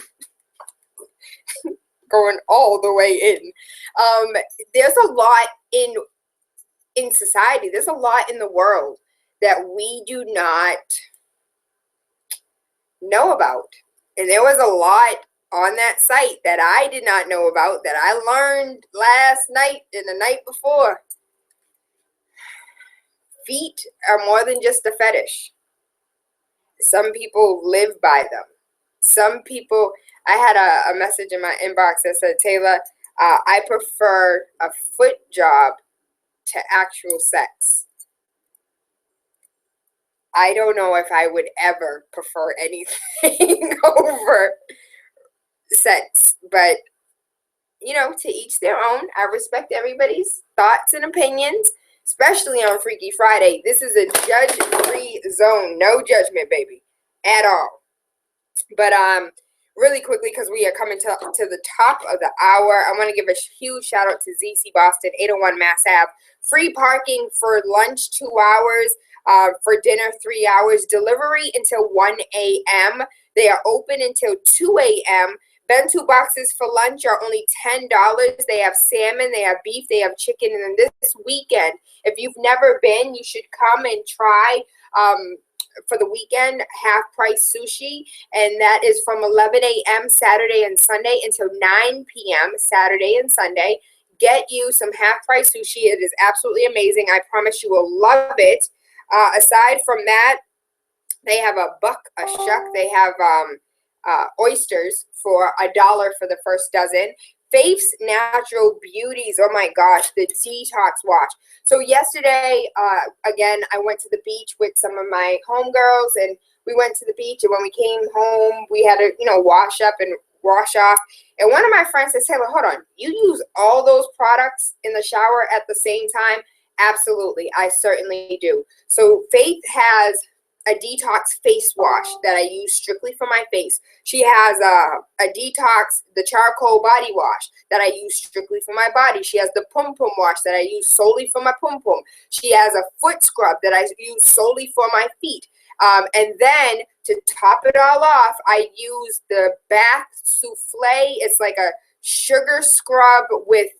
Going all the way in. There's a lot in society. There's a lot in the world that we do not know about. And there was a lot on that site that I did not know about, that I learned last night and the night before. Feet are more than just a fetish. Some people live by them. Some people, I had a message in my inbox that said, Tayla, I prefer a foot job to actual sex. I don't know if I would ever prefer anything over sex, but you know, to each their own. I respect everybody's thoughts and opinions, especially on Freaky Friday. This is a judge-free zone. No judgment, baby, at all. But really quickly, because we are coming to the top of the hour, I want to give a huge shout out to ZC Boston, 801 Mass Ave. Free parking for lunch, 2 hours. For dinner, 3 hours. Delivery until 1 a.m. They are open until 2 a.m. Bento boxes for lunch are only $10. They have salmon, they have beef, they have chicken. And then this weekend, if you've never been, you should come and try for the weekend half-price sushi. And that is from 11 a.m. Saturday and Sunday until 9 p.m. Saturday and Sunday. Get you some half-price sushi. It is absolutely amazing. I promise you will love it. Aside from that, they have a buck a shuck. They have oysters for $1 for the first dozen. Faith's Natural Beauties. Oh my gosh, the detox wash. So yesterday, again, I went to the beach with some of my homegirls, and we went to the beach. And when we came home, we had to, wash up and wash off. And one of my friends said, Taylor, hold on. You use all those products in the shower at the same time? Absolutely, I certainly do. So Faith has a detox face wash that I use strictly for my face. She has a detox, the charcoal body wash that I use strictly for my body. She has the pum pum wash that I use solely for my pum pum. She has a foot scrub that I use solely for my feet. And then to top it all off, I use the bath souffle. It's like a sugar scrub with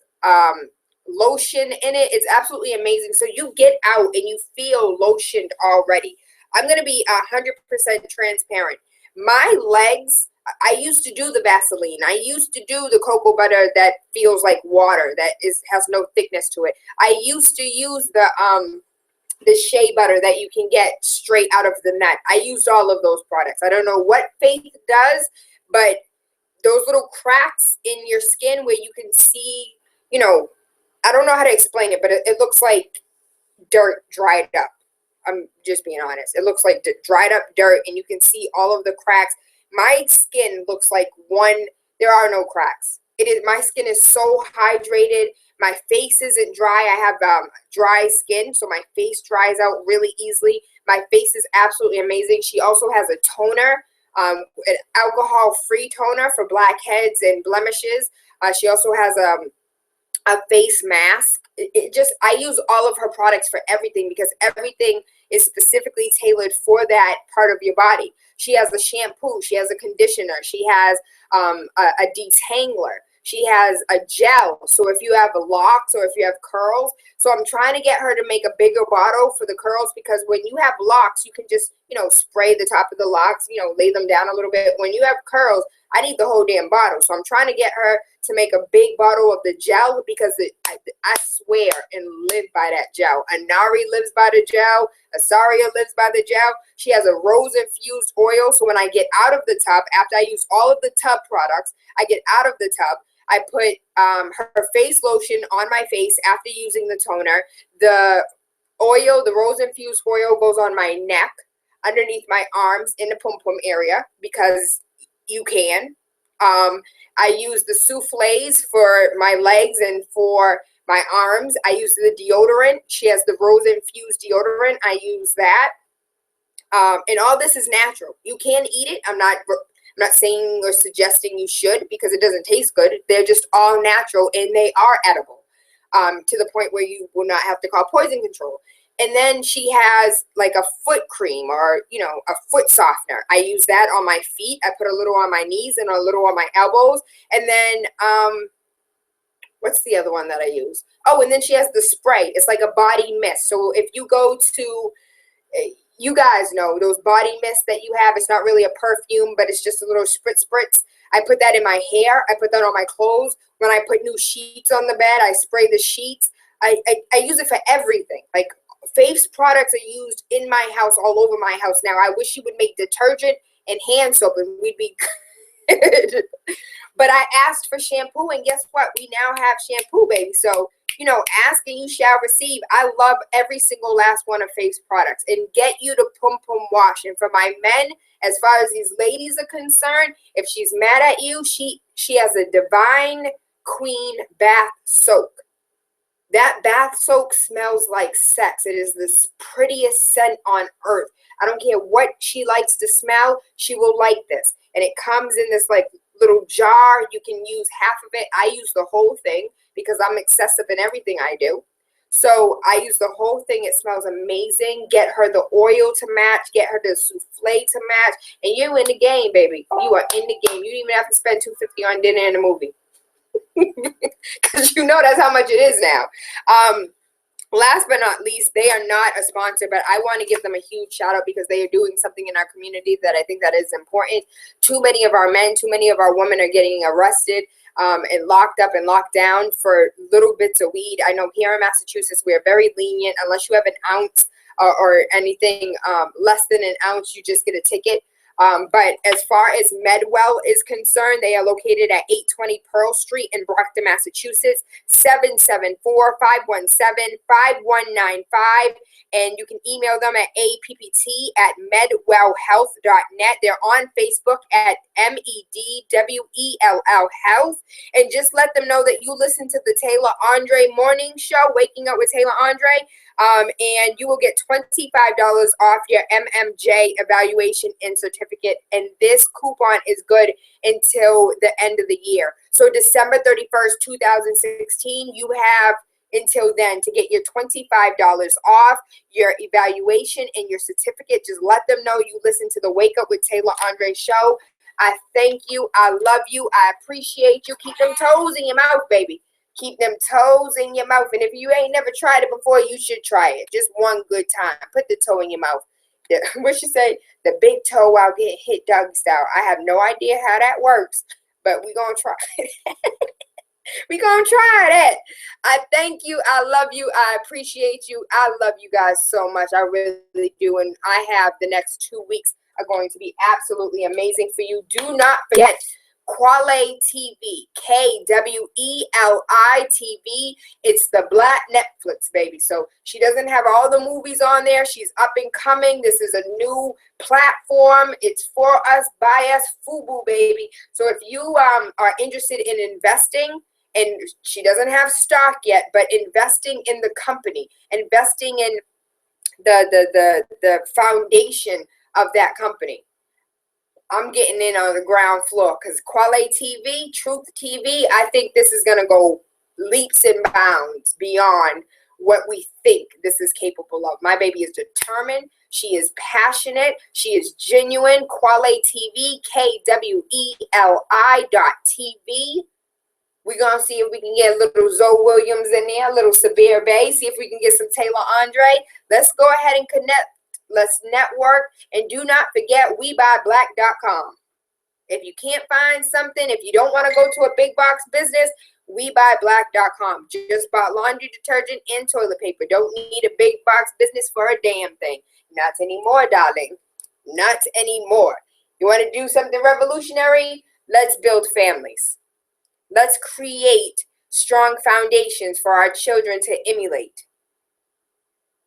lotion in it. It's absolutely amazing. So you get out and you feel lotioned already. I'm going to be 100% transparent. My legs, I used to do the Vaseline. I used to do the cocoa butter that feels like water, that has no thickness to it. I used to use the shea butter that you can get straight out of the nut. I used all of those products. I don't know what Faith does, but those little cracks in your skin where you can see, I don't know how to explain it, but it looks like dirt dried up. I'm just being honest. It looks like dried up dirt, and you can see all of the cracks. My skin looks like there are no cracks. My skin is so hydrated. My face isn't dry. I have dry skin, so my face dries out really easily. My face is absolutely amazing. She also has a toner, an alcohol-free toner for blackheads and blemishes. She also has a face mask. I use all of her products for everything, because everything is specifically tailored for that part of your body. She has a shampoo. She has a conditioner. She has a detangler. She has a gel. So if you have locks or if you have curls, so I'm trying to get her to make a bigger bottle for the curls, because when you have locks, you can just, spray the top of the locks, lay them down a little bit. When you have curls, I need the whole damn bottle. So I'm trying to get her to make a big bottle of the gel, because I swear and live by that gel. Anari lives by the gel. Asaria lives by the gel. She has a rose-infused oil. So when I get out of the tub, after I use all of the tub products, I get out of the tub, I put her face lotion on my face after using the toner. The oil, the rose-infused oil, goes on my neck, underneath my arms, in the pum-pum area, because you can. I use the souffles for my legs and for my arms. I use the deodorant. She has the rose-infused deodorant. I use that. And all this is natural. You can eat it. I'm not I'm not saying or suggesting you should because it doesn't taste good. They're just all natural and they are edible, to the point where you will not have to call poison control. And then she has like a foot cream or, you know, a foot softener. I use that on my feet. I put a little on my knees and a little on my elbows. And then, what's the other one that I use? Oh, and then she has the spray. It's like a body mist. So if you go to, you guys know those body mists that you have, it's not really a perfume, but it's just a little spritz. I put that in my hair. I put that on my clothes. When I put new sheets on the bed, I spray the sheets. I use it for everything. Like, Faith's products are used in my house, all over my house now. I wish she would make detergent and hand soap and we'd be good. But I asked for shampoo, and guess what? We now have shampoo, baby. So, you know, ask and you shall receive. I love every single last one of Faith's products, and get you to pum wash. And for my men, as far as these ladies are concerned, if she's mad at you, she has a Divine Queen bath soak. That bath soak smells like sex. It is the prettiest scent on earth. I don't care what she likes to smell, she will like this. And it comes in this like little jar. You can use half of it. I use the whole thing because I'm excessive in everything I do. So I use the whole thing. It smells amazing. Get her the oil to match. Get her the souffle to match. And you're in the game, baby. You are in the game. You don't even have to spend $250 on dinner and a movie. Because you know that's how much it is now. Last but not least, they are not a sponsor, but I want to give them a huge shout out because they are doing something in our community that I think that is important. Too many of our men, too many of our women are getting arrested and locked up and locked down for little bits of weed. I know here in Massachusetts we are very lenient. Unless you have an ounce or anything less than an ounce, you just get a ticket. But as far as Medwell is concerned, they are located at 820 Pearl Street in Brockton, Massachusetts, 774-517-5195. And you can email them at appt@medwellhealth.net. They're on Facebook at MEDWELL Health. And just let them know that you listen to the TaylaAndre morning show, Waking Up with TaylaAndre. And you will get $25 off your MMJ evaluation and certificate. And this coupon is good until the end of the year. So December 31st, 2016, you have until then to get your $25 off your evaluation and your certificate. Just let them know you listen to the Wake Up with TaylaAndre show. I thank you. I love you. I appreciate you. Keep them toes in your mouth, baby. Keep them toes in your mouth. And if you ain't never tried it before, you should try it. Just one good time. Put the toe in your mouth. What she say? The big toe while getting hit doggy style. I have no idea how that works, but we're going to try it. We're going to try it. I thank you. I love you. I appreciate you. I love you guys so much. I really do. And I have the next 2 weeks are going to be absolutely amazing for you. Do not forget Quali TV, KWELI TV. It's the Black Netflix, baby. So she doesn't have all the movies on there. She's up and coming. This is a new platform. It's for us, by us, FUBU, baby. So if you are interested in investing, and she doesn't have stock yet, but investing in the company, investing in the foundation of that company, I'm getting in on the ground floor because Quali TV, Truth TV, I think this is going to go leaps and bounds beyond what we think this is capable of. My baby is determined. She is passionate. She is genuine. Quali TV, KWELI.TV. We're going to see if we can get a little Zoe Williams in there, a little Severe Bay, see if we can get some TaylaAndre. Let's go ahead and connect. Let's network. And do not forget WeBuyBlack.com. If you can't find something, if you don't want to go to a big box business, WeBuyBlack.com. Just bought laundry detergent and toilet paper. Don't need a big box business for a damn thing. Not anymore, darling. Not anymore. You want to do something revolutionary? Let's build families. Let's create strong foundations for our children to emulate.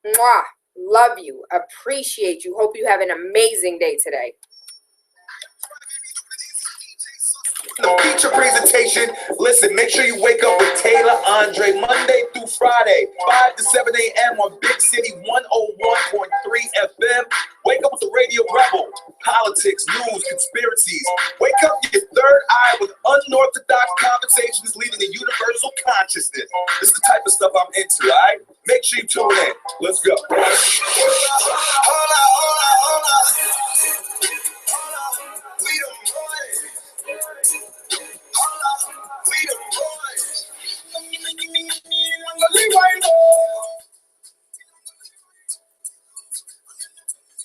Mwah. Love you. Appreciate you. Hope you have an amazing day today. The feature presentation. Listen, make sure you wake up with TaylaAndre Monday through Friday, 5 to 7 a.m. on Big City 101.3 FM. Wake up with the Radio Rebel. politics, news, conspiracies. Wake up your third eye with unorthodox conversations leading to universal consciousness. This is the type of stuff I'm into, all right? Make sure you tune in. Let's go.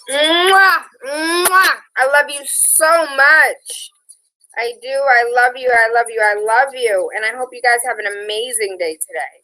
Mwah, mwah. I love you so much. I do. I love you. I love you. I love you. And I hope you guys have an amazing day today.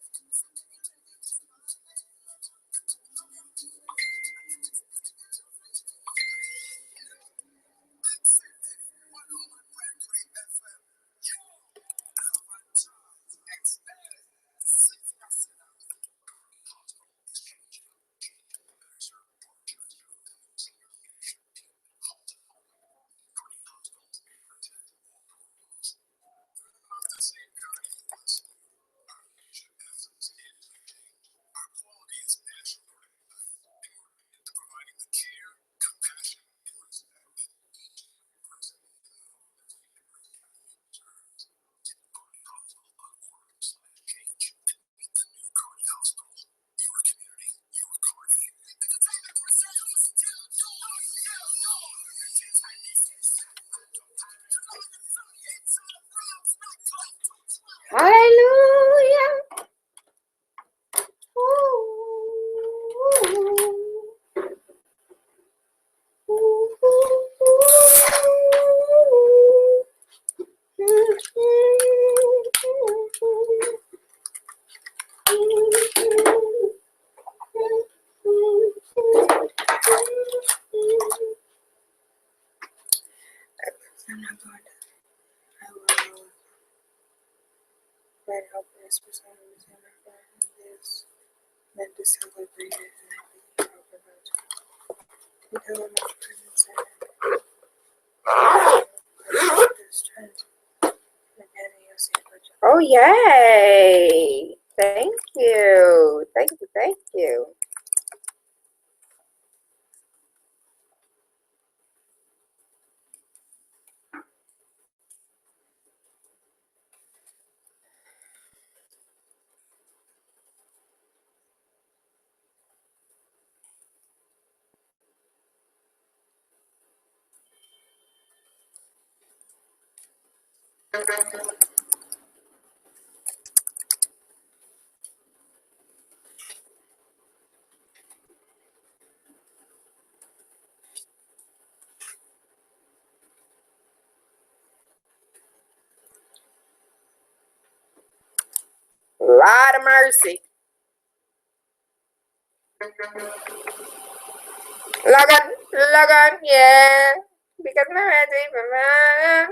Hallelujah. I'm not going to. I will write out this percent of this, then to celebrate it and until I'm not oh, yay! Thank you. Thank you. Thank you. Lot of mercy. Log on, yeah. Because my ready for my.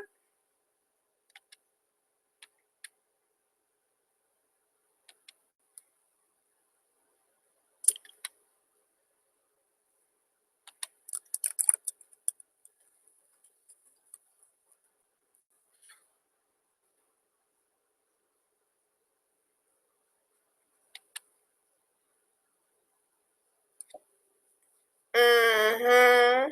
Mm-hmm.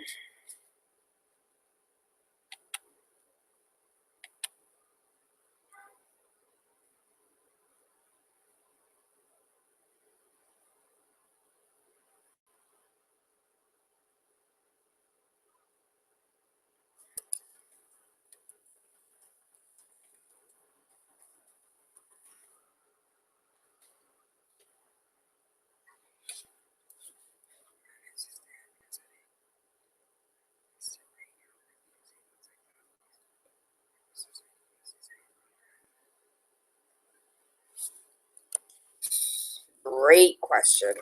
Great question.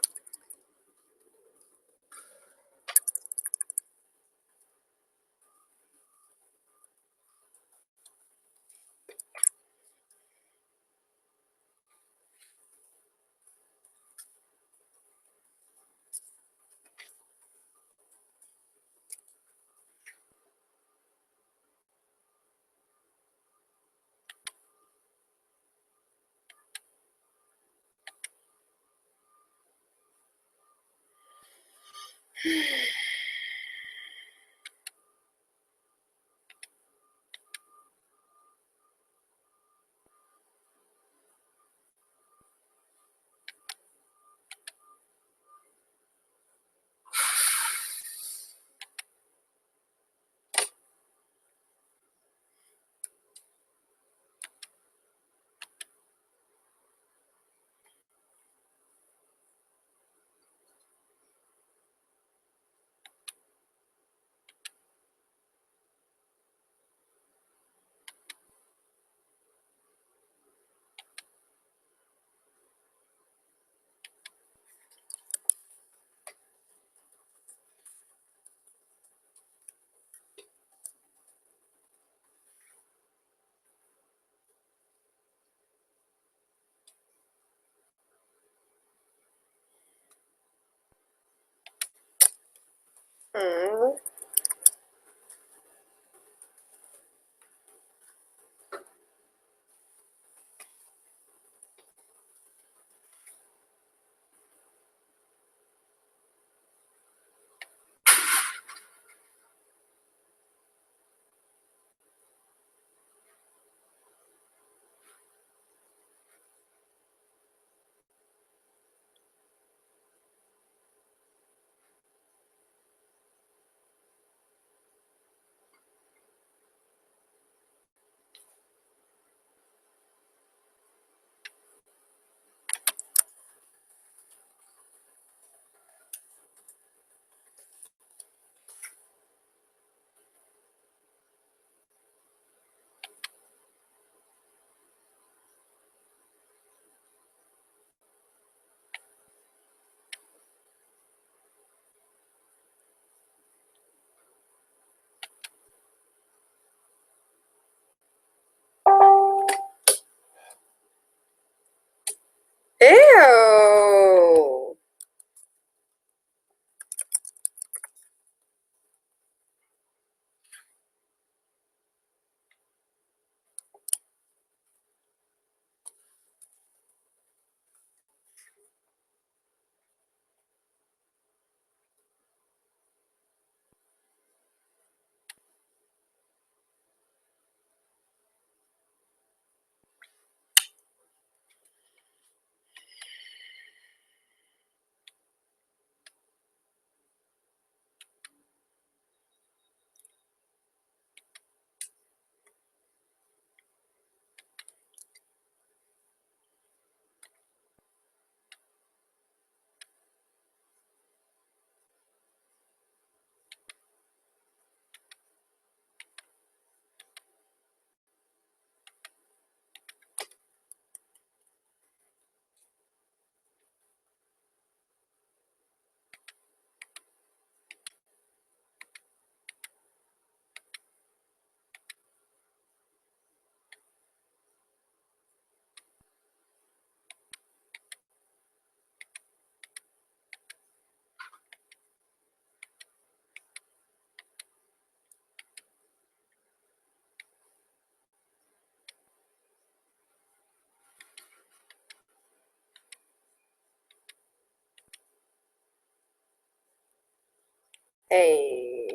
Hey.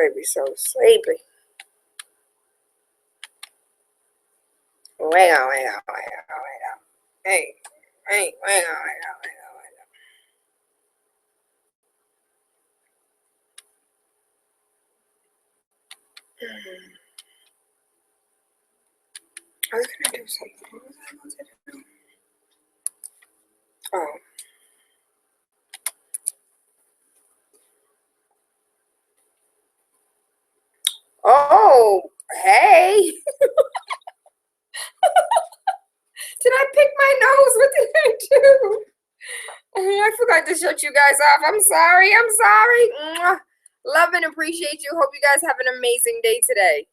baby so sleepy. Wake up. Hey, wake up. I was gonna do something. What was I going to do? Oh. Oh, hey. Did I pick my nose? What did I do? I forgot to shut you guys off. I'm sorry. Love and appreciate you. Hope you guys have an amazing day today.